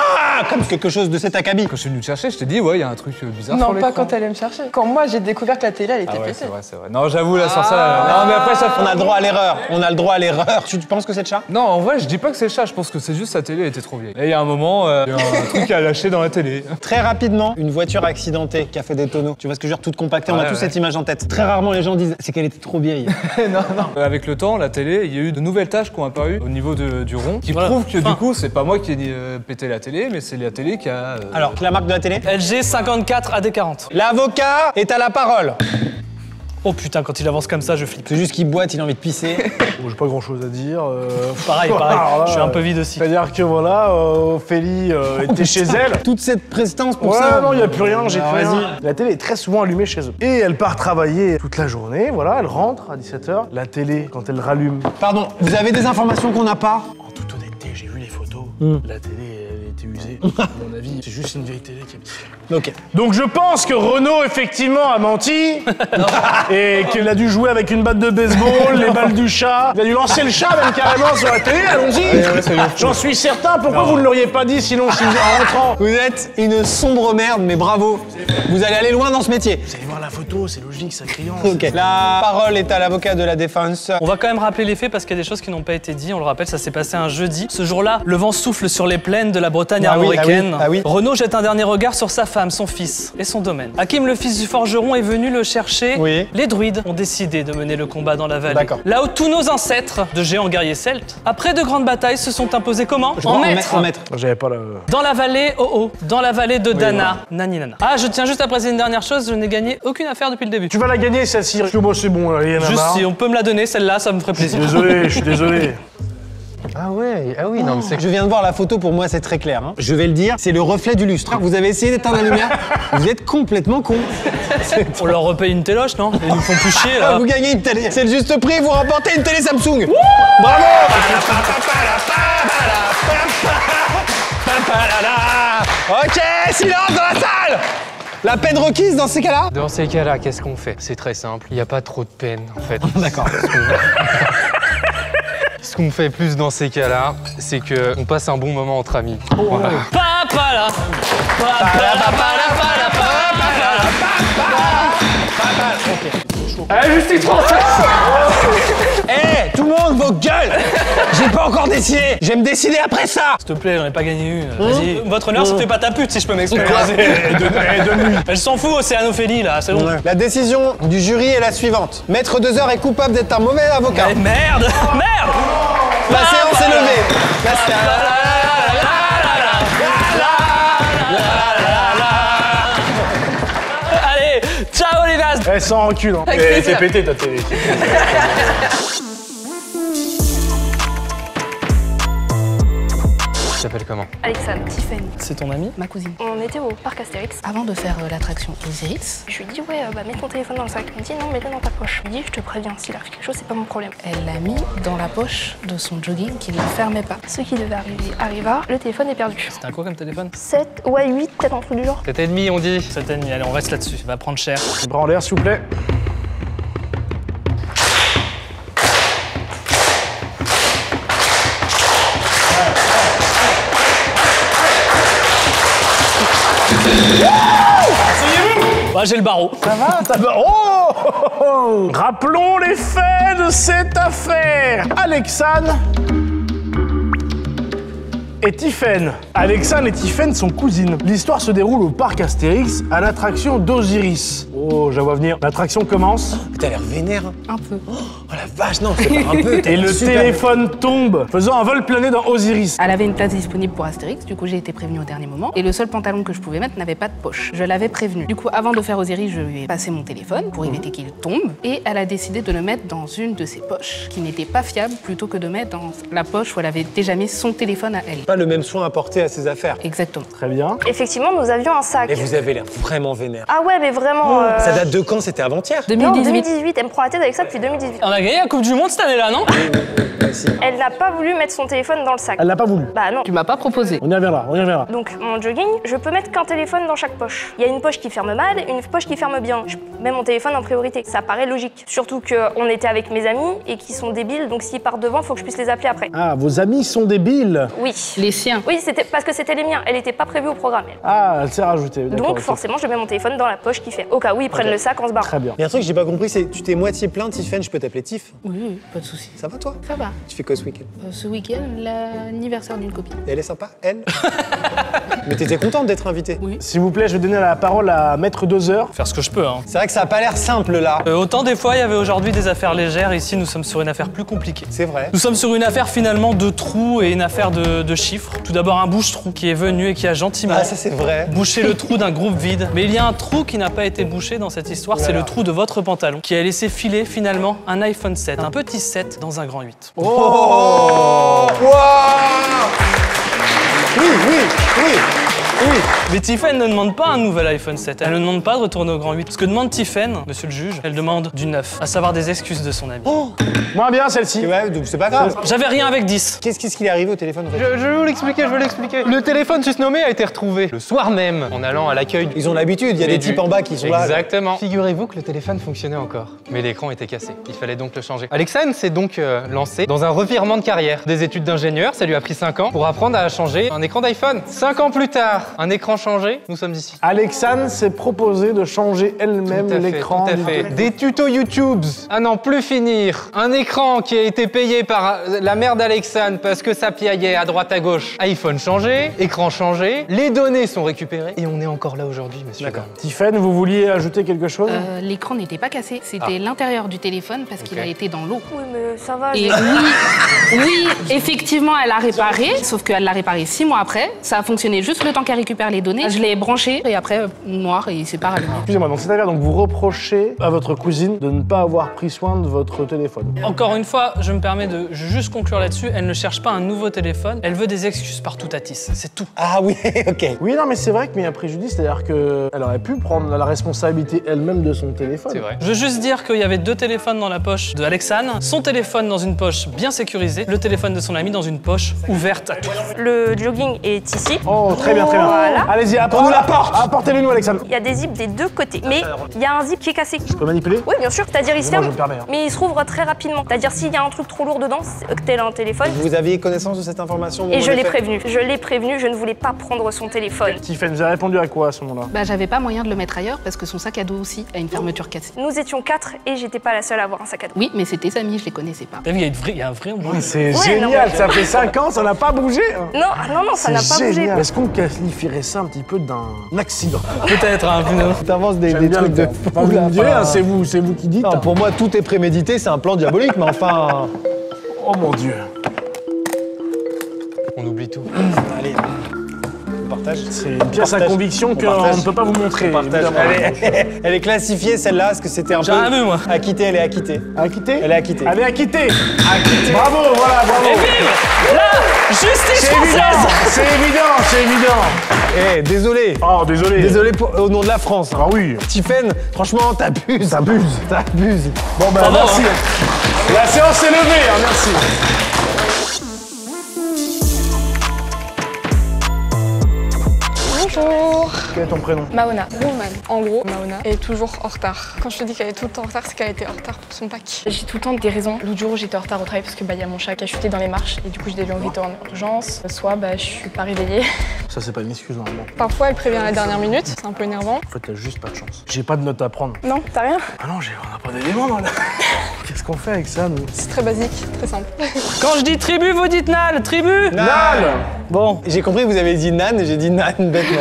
Comme quelque chose de cet acabit. Quand je suis venu te chercher, je t'ai dit, ouais, il y a un truc bizarre Non, sur l'écran. pas quand elle allait me chercher. Quand moi, j'ai découvert que la télé, elle était Ah ouais, pétée. c'est vrai. Non, j'avoue, là, sur ça... Non, mais après, ça... On a le droit à l'erreur. On a le droit à l'erreur. Tu penses que c'est le chat? Non, en vrai, je dis pas que c'est le chat, je pense que c'est juste sa télé, elle était trop vieille. Et il y a un moment, il y a un truc à lâcher dans la télé. Très rapidement, une voiture accidentée qui a fait des tonneaux. Tu vois ce que je veux dire? Toute compactée, on a tous cette image en tête. Très rarement, les gens disent c'est qu'elle était trop vieille. non. Avec le temps, la télé, il y a eu de nouvelles taches qui ont apparu au niveau du rond, qui prouvent que du coup, c'est pas moi qui ai pété la télé, mais c'est la télé qui a... Alors, la marque de la télé? LG 54 AD40. L'avocat est à la parole. Oh putain, quand il avance comme ça, je flippe. C'est juste qu'il boite, il a envie de pisser. Bon, j'ai pas grand chose à dire. Pareil, Alors là, je suis un peu vide aussi. C'est-à-dire que voilà, Ophélie était chez elle. Toute cette prestance pour Ouais, ça. non, il n'y a plus rien, j'ai Alors, plus rien. vas-y. La télé est très souvent allumée chez eux. Et elle part travailler toute la journée, voilà, elle rentre à 17h. La télé, quand elle rallume... Pardon, vous avez des informations qu'on n'a pas? En toute honnêteté, j'ai vu les photos. La télé, elle est été usé. À mon avis, c'est juste une vieille télé qui est... Ok. Donc je pense que Renaud, effectivement, a menti. Et qu'il a dû jouer avec une batte de baseball, les balles du chat. Il a dû lancer le chat même carrément sur la télé, allons-y. J'en suis certain, pourquoi vous ne l'auriez pas dit sinon en rentrant? Vous êtes une sombre merde, mais bravo. Vous allez aller loin dans ce métier. Vous allez voir la photo, c'est logique, ça criant. Ok. La parole est à l'avocat de la défense. On va quand même rappeler les faits parce qu'il y a des choses qui n'ont pas été dites. On le rappelle, ça s'est passé un jeudi. Ce jour-là, le vent souffle sur les plaines de la Bretagne armoricaine. Renaud jette un dernier regard sur sa femme, son fils et son domaine. Hakim, le fils du forgeron, est venu le chercher. Les druides ont décidé de mener le combat dans la vallée. Là où tous nos ancêtres, de géants guerriers celtes, après de grandes batailles, se sont imposés comment? En maître. J'avais pas la... Dans la vallée dans la vallée de Dana. Nani Nana. Ah, je tiens juste à préciser une dernière chose, je n'ai gagné aucune affaire depuis le début. Tu vas la gagner celle-ci, parce que moi c'est bon, rien à Juste marre. si on peut me la donner, celle-là, ça me ferait plaisir. Désolé, je suis désolé. Ah oui, non mais c'est... Je viens de voir la photo, pour moi c'est très clair. Hein. Je vais le dire, c'est le reflet du lustre. Vous avez essayé d'éteindre la lumière, vous êtes complètement con. On leur repaye une téloche, non? Ils nous font plus chier là. Vous gagnez une télé, c'est le juste prix, vous remportez une télé Samsung. Bravo. Ok, silence dans la salle. La peine requise dans ces cas-là? Dans ces cas-là, qu'est-ce qu'on fait? C'est très simple, il n'y a pas trop de peine en fait. D'accord. Ce qu'on fait plus dans ces cas-là, c'est qu'on passe un bon moment entre amis. Voilà. Justice française. Eh, tout le monde, vos gueules. J'ai pas encore décidé. Je vais me décider après ça. S'il te plaît, j'en ai pas gagné une. Vas-y. Votre honneur, ça fait pas ta pute si je peux m'exprimer. Elle s'en fout, Océanophélie là, c'est bon. La décision du jury est la suivante. Maître 2 heures est coupable d'être un mauvais avocat. Mais merde. Merde. La séance est levée. Allez, ciao les nazes. Elle s'en recule. Hein. T'es pété ta télé. Tu t'appelles comment? Alexandre, Tiffany. C'est ton ami? Ma cousine. On était au parc Astérix. Avant de faire l'attraction Osiris, je lui ai dit ouais, mets ton téléphone dans le sac. Elle me dit non, mets-le dans ta poche. Je lui ai dit je te préviens, s'il arrive quelque chose, c'est pas mon problème. Elle l'a mis dans la poche de son jogging qui ne fermait pas. Ce qui devait arriver arriva, le téléphone est perdu. C'était un quoi comme téléphone? 7, ouais 8, peut-être un truc du genre. 7,5 on dit. 7,5, allez on reste là-dessus, va prendre cher. Les bras en l'air s'il vous plaît. Bah, j'ai le barreau. Ça va? Oh. Rappelons les faits de cette affaire. Alexandre et Tiffen. Alexandre et Tiffen sont cousines. L'histoire se déroule au parc Astérix à l'attraction d'Osiris. Oh, j'avoue à venir. L'attraction commence. T'as l'air vénère. Un peu. Oh la vache, non, c'est pas un peu. Et le téléphone tombe, faisant un vol plané dans Osiris. Elle avait une place disponible pour Astérix, du coup j'ai été prévenue au dernier moment. Et le seul pantalon que je pouvais mettre n'avait pas de poche. Je l'avais prévenue. Du coup, avant de faire Osiris, je lui ai passé mon téléphone pour éviter qu'il tombe. Et elle a décidé de le mettre dans une de ses poches, qui n'était pas fiable, plutôt que de mettre dans la poche où elle avait déjà mis son téléphone à elle. Pas le même soin apporté à ses affaires. Exactement. Très bien. Effectivement, nous avions un sac. Et vous avez l'air vraiment vénère. Ah ouais, mais vraiment... Ça date de quand? C'était avant-hier? 2018. 2018. Elle me prend la tête avec ça depuis 2018. On a gagné la Coupe du Monde cette année-là, non? Elle n'a pas voulu mettre son téléphone dans le sac. Elle l'a pas voulu. Bah non. Tu m'as pas proposé. On y reviendra, on y reviendra. Donc mon jogging, je peux mettre qu'un téléphone dans chaque poche. Il y a une poche qui ferme mal et une poche qui ferme bien. Je mets mon téléphone en priorité. Ça paraît logique. Surtout qu'on était avec mes amis et qu'ils sont débiles, donc s'ils partent devant, faut que je puisse les appeler après. Ah, vos amis sont débiles? Oui. Les siens? Oui, c'était parce que c'était les miens. Elle n'était pas prévue au programme, elle. Ah, elle s'est rajoutée. Donc forcément, je mets mon téléphone dans la poche qui fait. Au cas où ils prennent le sac en se barrant. Très bien. Il y a un truc que j'ai pas compris, c'est tu t'es moitié plein, Tiffen, je peux t'appeler Tiff? Oui, pas de soucis. Ça va toi? Ça va. Tu fais quoi ce week-end? Ce week-end, l'anniversaire d'une copine. Et elle est sympa, elle? Mais t'étais contente d'être invitée? Oui. S'il vous plaît, je vais donner la parole à Maître 2 heures. Faire ce que je peux, hein. C'est vrai que ça a pas l'air simple là. Autant des fois, il y avait aujourd'hui des affaires légères, ici nous sommes sur une affaire plus compliquée. C'est vrai. Nous sommes sur une affaire finalement de trous et une affaire de chiffres. Tout d'abord un bouche-trou qui est venu et qui a gentiment Ah ça c'est vrai. bouché le trou d'un groupe vide. Mais il y a un trou qui n'a pas été bouché dans cette histoire, c'est le trou de votre pantalon qui a laissé filer finalement un iPhone 7, un petit 7 dans un grand 8. Oh wow. Oui, oui, oui. Oui, mais Tiffen ne demande pas un nouvel iPhone 7. Elle ne demande pas de retourner au grand 8. Ce que demande Tiffen, monsieur le juge, elle demande du 9, à savoir des excuses de son ami. Oh, moins bien celle-ci. Ouais, donc c'est pas grave. J'avais rien avec 10. Qu'est-ce qui est arrivé au téléphone en fait? Je vais vous l'expliquer, Le téléphone susnommé a été retrouvé le soir même en allant à l'accueil. Ils ont l'habitude, il y a des types en bas qui sont là. Exactement. Figurez-vous que le téléphone fonctionnait encore, mais l'écran était cassé. Il fallait donc le changer. Alexane s'est donc lancé dans un revirement de carrière. Des études d'ingénieur, ça lui a pris 5 ans pour apprendre à changer un écran d'iPhone. 5 ans plus tard, un écran changé, nous sommes ici. Alexane s'est proposé de changer elle-même l'écran. Tout à fait. Des tutos YouTube à n'en plus finir. Un écran qui a été payé par la mère d'Alexane parce que ça piaillait à droite à gauche. iPhone changé, écran changé, les données sont récupérées et on est encore là aujourd'hui, monsieur. D'accord. Tiffen, vous vouliez ajouter quelque chose? L'écran n'était pas cassé, c'était l'intérieur du téléphone parce qu'il a été dans l'eau. Oui, mais ça va. Et oui, effectivement, elle a réparé, sauf qu'elle l'a réparé 6 mois après. Ça a fonctionné juste le temps qu'elle récupère les données. Je l'ai branché et après, noir et il s'est pas rallumé. Excusez-moi, donc c'est-à-dire donc vous reprochez à votre cousine de ne pas avoir pris soin de votre téléphone. Encore une fois, je me permets de juste conclure là-dessus. Elle ne cherche pas un nouveau téléphone, elle veut des excuses partout à Tis. C'est tout. Ah oui, ok. Oui, non, mais c'est vrai qu'il y a un préjudice, c'est-à-dire qu'elle aurait pu prendre la responsabilité elle-même de son téléphone. C'est vrai. Je veux juste dire qu'il y avait 2 téléphones dans la poche de Alexane, son téléphone dans une poche bien sécurisée, le téléphone de son ami dans une poche ouverte à tout. Le jogging est ici. Oh, très bien, très bien. Voilà. Allez-y, apportez-nous la porte. Apportez-le nous, Alexandre. Il y a des zips des 2 côtés, mais il y a un zip qui est cassé. Je peux manipuler? Oui, bien sûr. C'est-à-dire il se Moi, ferme, je me permets, hein. mais il se rouvre très rapidement. C'est-à-dire s'il y a un truc trop lourd dedans, tel un téléphone. Vous aviez connaissance de cette information? Et je l'ai prévenu. Je l'ai prévenu, je ne voulais pas prendre son téléphone. Tiffen, vous avez répondu à quoi à ce moment-là? Bah, j'avais pas moyen de le mettre ailleurs parce que son sac à dos aussi a une fermeture cassée. Nous étions 4 et j'étais pas la seule à avoir un sac à dos. Oui, mais c'était amis, je les connaissais pas. T'as vu, il y a un vrai embrouille. C'est Ouais, génial, non, ça fait 5 ans, ça n'a pas bougé. Non, ça n'a pas bougé. Est-ce qu'on qualifierait ça un petit peu d'un accident? Peut-être, hein, T'avances des J'aime bien trucs de le fou. terme. Vous là, me direz, enfin. hein, c'est vous qui dites. Non, hein. pour moi, tout est prémédité, c'est un plan diabolique, mais enfin. Oh mon Dieu. On oublie tout. Allez, on partage. C'est une pièce à Partage. conviction On qu'on partage. ne peut pas vous montrer. On partage. évidemment. Elle est classifiée celle-là, parce que c'était un peu. J'ai rien vu, moi. Acquittée, elle est acquittée. Acquitté? Elle est acquittée. Elle est acquittée. Acquittée. Bravo, voilà, bravo. Et vive la justice C'est évident, française. c'est évident, c'est évident. Eh, désolé. Oh, désolé. Désolé au nom de la France. Ah oui. Tiffen, franchement, t'abuses. T'abuses. Bon, ben Bravo, merci. La séance est levée, hein, merci. Bonjour. Quel est ton prénom? Maona. Roman. En gros, Maona est toujours en retard. Quand je te dis qu'elle est tout le temps en retard, c'est qu'elle était en retard pour son bac. J'ai tout le temps des raisons. L'autre jour, j'étais en retard au travail parce que y a mon chat qui a chuté dans les marches et du coup, je l'ai invité en urgence. Soit je suis pas réveillée. Ça, c'est pas une excuse normalement. Parfois, elle prévient à la dernière minute. C'est un peu énervant. En fait, t'as juste pas de chance. J'ai pas de notes à prendre. Non, t'as rien? Ah non, on a pas d'éléments dans la. Qu'est-ce qu'on fait avec ça, nous? C'est très basique, très simple. Quand je dis tribu, vous dites Nal. Tribu. Nal. Bon, J'ai compris que vous avez dit Nan et j'ai dit Nan bêtement.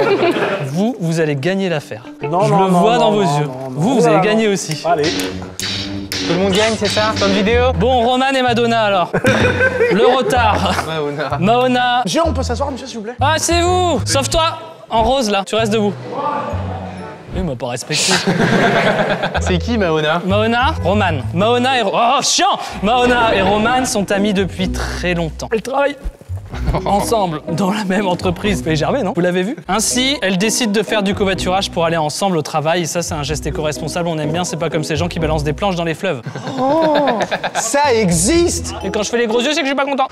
vous allez gagner l'affaire. Non, Je non, le non, vois dans non, vos non, yeux. non, non. Vous Voilà, allez gagner non. aussi. Allez. Tout le monde gagne, c'est ça? Fin de vidéo? Bon, Roman et Madonna alors. Le retard. Maona. Mahona. Monsieur, on peut s'asseoir, monsieur, s'il vous plaît? Ah, c'est vous. Sauf toi, en rose là. Tu restes debout. Il m'a pas respecté. C'est qui, Maona? Mahona, Roman. Mahona et... Oh, chiant. Mahona et Roman sont amis depuis très longtemps. Elles travaillent ensemble dans la même entreprise. Mais Gervais, non? Vous l'avez vu? Ainsi, elles décident de faire du covoiturage pour aller ensemble au travail. Et ça, c'est un geste éco-responsable, on aime bien. C'est pas comme ces gens qui balancent des planches dans les fleuves. Oh, ça existe. Et quand je fais les gros yeux, c'est que je suis pas content.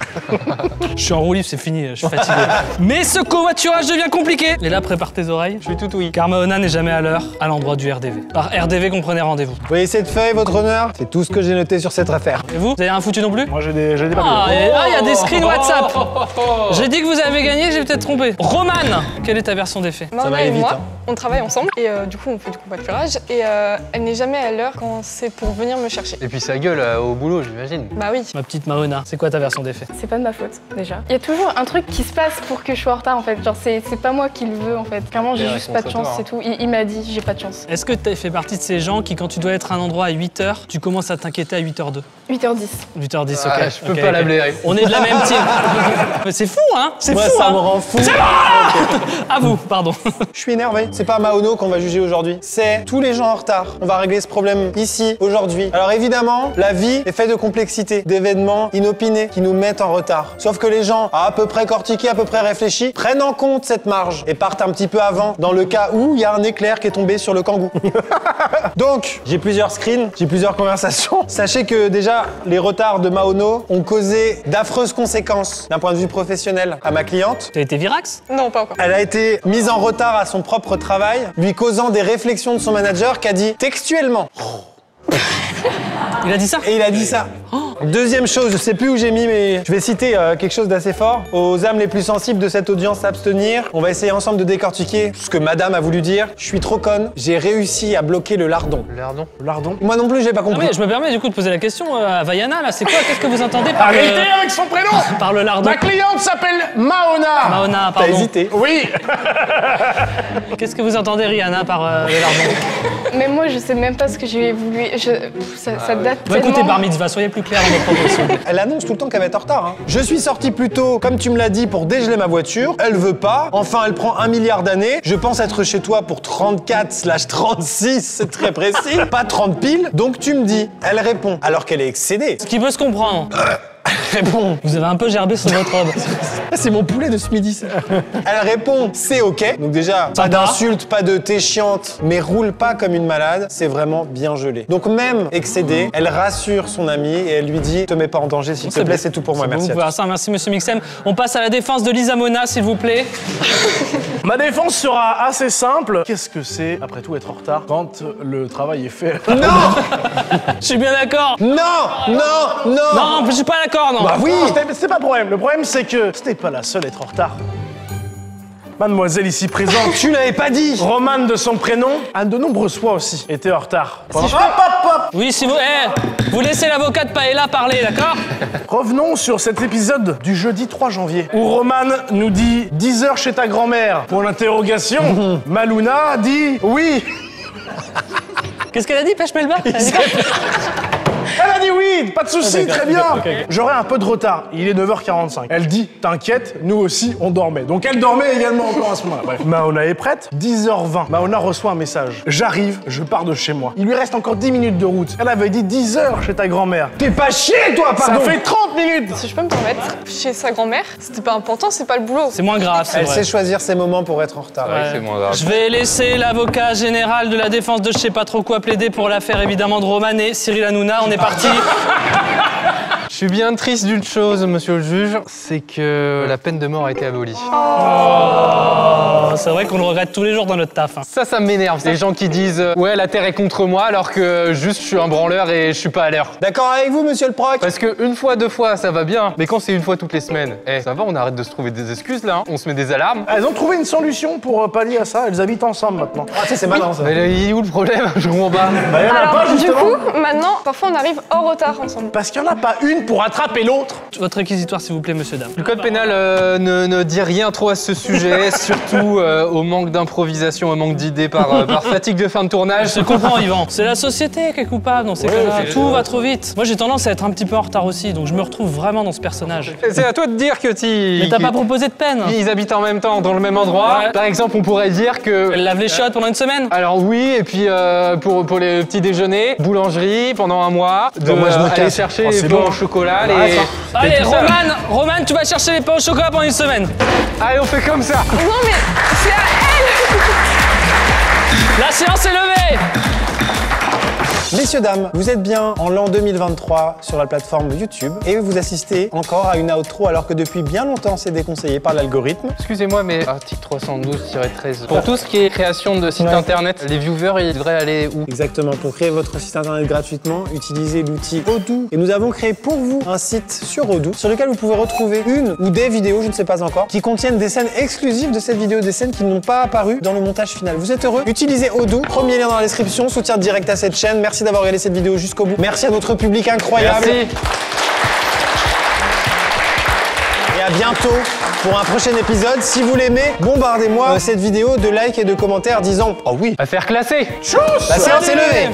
Je suis en roue libre, c'est fini, je suis fatigué. Mais ce covoiturage devient compliqué. Et là, prépare tes oreilles. Je suis tout oui. Car Mahona n'est jamais à l'heure à l'endroit du RDV. Par RDV, comprenez rendez-vous. Vous voyez cette feuille, votre honneur? C'est tout ce que j'ai noté sur cette affaire. Et vous avez rien foutu non plus? Moi, j'ai des papiers. Il y a des screens WhatsApp. J'ai dit que vous avez gagné, j'ai peut-être trompé. Roman, quelle est ta version des faits? Maona et vite, moi, hein. on travaille ensemble et du coup, on fait du covoiturage et elle n'est jamais à l'heure quand c'est pour venir me chercher. Et puis ça gueule au boulot, j'imagine. Bah oui. Ma petite Mahona, c'est quoi ta version des faits? C'est pas de ma faute, déjà. Il y a toujours un truc qui se passe pour que je sois en retard, en fait. Genre, c'est pas moi qui le veux, en fait. Clairement, j'ai C'est juste pas de chance, c'est tout. Il m'a dit, j'ai pas de chance. Est-ce que tu fait partie de ces gens qui, quand tu dois être à un endroit à 8h, tu commences à t'inquiéter à 8h02? 8h10. 8h10, ok. Ah, je peux ok, pas ok. la blairer. On est de la même team. c'est fou, hein? C'est Moi, fou, ça hein? me rend fou. C'est bon. À vous, pardon. Je suis énervé. C'est pas Maono qu'on va juger aujourd'hui. C'est tous les gens en retard. On va régler ce problème ici, aujourd'hui. Alors évidemment, la vie est faite de complexité, d'événements inopinés qui nous mettent en retard. Sauf que les gens, à peu près cortiqués, à peu près réfléchis, prennent en compte cette marge et partent un petit peu avant, dans le cas où il y a un éclair qui est tombé sur le kangou. Donc, j'ai plusieurs screens, j'ai plusieurs conversations. Sachez que déjà, les retards de Maono ont causé d'affreuses conséquences d'un point de vue professionnel à ma cliente. T'as été virax? Non, pas encore. Elle a été mise en retard à son propre travail, lui causant des réflexions de son manager qui a dit textuellement. Il a dit ça? Et il a dit ça. Deuxième chose, je sais plus où j'ai mis, mais je vais citer quelque chose d'assez fort. Aux âmes les plus sensibles de cette audience, s'abstenir. On va essayer ensemble de décortiquer ce que madame a voulu dire. Je suis trop conne, j'ai réussi à bloquer le lardon. Lardon? Lardon? Moi non plus, j'ai pas Ah compris. mais je me permets du coup de poser la question à Vaiana, là, c'est quoi? Qu'est-ce que vous entendez par Arrêtez avec son prénom. par le lardon? Ma cliente s'appelle Maona. Maona, T'as pardon. hésité. Oui. Qu'est-ce que vous entendez, Rihanna, par le lardon? Mais moi, je sais même pas ce que j'ai voulu. Ça date Bon, tellement. écoutez, Bar Mitzvah, soyez plus clair dans vos propos, s'il vous plaît. Elle annonce tout le temps qu'elle va être en retard. Je suis sorti plus tôt, comme tu me l'as dit, pour dégeler ma voiture. Elle veut pas. Enfin, elle prend 1 milliard d'années. Je pense être chez toi pour 34/36, c'est très précis. Pas 30 piles. Donc tu me dis. Elle répond, alors qu'elle est excédée. Ce qui peut se comprendre. Répond. Vous avez un peu gerbé sur votre robe. C'est mon poulet de ce midi, ça. Elle répond, c'est ok. Donc déjà, pas d'insultes, pas de t'es chiante, mais roule pas comme une malade. C'est vraiment bien gelé. Donc même excédée, elle rassure son amie et elle lui dit, te mets pas en danger, s'il te plaît, c'est tout pour moi. Merci. Merci, monsieur Mixem. On passe à la défense de Lisa Mona, s'il vous plaît. Ma défense sera assez simple. Qu'est-ce que c'est, après tout, être en retard quand le travail est fait? Non. Je suis bien d'accord. Non, non, non. Non, je suis pas d'accord, non. Bah oui. C'est pas le problème. Le problème, c'est que c'était pas la seule à être en retard. Mademoiselle ici présente, tu l'avais pas dit. Romane de son prénom, a de nombreuses fois aussi été en retard. Oui, si vous... vous laissez l'avocat de Paella parler, d'accord? Revenons sur cet épisode du jeudi 3 janvier, où Romane nous dit 10 heures chez ta grand-mère. Pour l'interrogation, Maluna dit oui. Qu'est-ce qu'elle a dit, Pêche Melba? Elle a dit oui, pas de soucis, D'accord, très bien. ok. J'aurai un peu de retard, il est 9h45. Elle dit, t'inquiète, nous aussi, on dormait. Donc elle dormait également encore à ce moment-là. Bref. Maona est prête, 10h20. Maona reçoit un message. J'arrive, je pars de chez moi. Il lui reste encore 10 minutes de route. Elle avait dit 10 heures chez ta grand-mère. T'es pas chier, toi, pardon. Ça fait 30 minutes. Si je peux me permettre, chez sa grand-mère, c'était pas important, c'est pas le boulot. C'est moins grave, c'est Elle vrai. sait choisir ses moments pour être en retard. Ouais, c'est moins grave. Je vais laisser l'avocat général de la défense de je sais pas trop quoi plaider pour l'affaire évidemment de Roman et Cyril Hanouna. On est parti. Je suis bien triste d'une chose, monsieur le juge, c'est que la peine de mort a été abolie. Oh, c'est vrai qu'on le regrette tous les jours dans notre taf. Hein. Ça m'énerve. Les gens qui disent ouais, la terre est contre moi, alors que juste je suis un branleur et je suis pas à l'heure. D'accord avec vous, monsieur le proc? Parce que une fois, 2 fois, ça va bien. Mais quand c'est une fois toutes les semaines, ça va, on arrête de se trouver des excuses là. Hein. On se met des alarmes. Elles ont trouvé une solution pour pallier à ça. Elles habitent ensemble maintenant. Ah, c'est malin ça. Mais là, il est où le problème? Je comprends pas. Bah, y en a Alors, pas, du justement. coup, maintenant, parfois on arrive en retard ensemble. Parce qu'il n'y en a pas une pour attraper l'autre. Votre réquisitoire, s'il vous plaît, monsieur, dame. Le code pénal ne dit rien trop à ce sujet, surtout au manque d'improvisation, au manque d'idées par fatigue de fin de tournage. Je comprends, Yvan. C'est la société qui est coupable dans ces cas-là. Tout va trop vite. Moi, j'ai tendance à être un petit peu en retard aussi, donc je me retrouve vraiment dans ce personnage. C'est à toi de dire que Mais t'as pas proposé de peine. Ils habitent en même temps, dans le même endroit. Ouais. Par exemple, on pourrait dire que... Elle lave les chiottes pendant une semaine. Alors oui, et puis pour les petits déjeuners, boulangerie pendant 1 mois, de moi, je me aller casse. chercher Oh, les c'est pains bon. au chocolat. Allez, Roman, tu vas chercher les pains au chocolat pendant une semaine. Allez, on fait comme ça. Non, mais c'est à elle. La séance est levée. Messieurs, dames, vous êtes bien en l'an 2023 sur la plateforme YouTube et vous assistez encore à une outro alors que depuis bien longtemps c'est déconseillé par l'algorithme. Excusez-moi, mais article 312-13. Pour tout ce qui est création de sites internet, les viewers, ils devraient aller où? Exactement, pour créer votre site internet gratuitement, utilisez l'outil Odoo. Et nous avons créé pour vous un site sur Odoo sur lequel vous pouvez retrouver une ou des vidéos, je ne sais pas encore, qui contiennent des scènes exclusives de cette vidéo, des scènes qui n'ont pas apparu dans le montage final. Vous êtes heureux? Utilisez Odoo, premier lien dans la description, soutien direct à cette chaîne. Merci d'avoir regardé cette vidéo jusqu'au bout. Merci à notre public incroyable. Merci. Et à bientôt pour un prochain épisode. Si vous l'aimez, bombardez-moi cette vidéo de likes et de commentaires disant « Oh oui !» À faire classer. La séance est levée.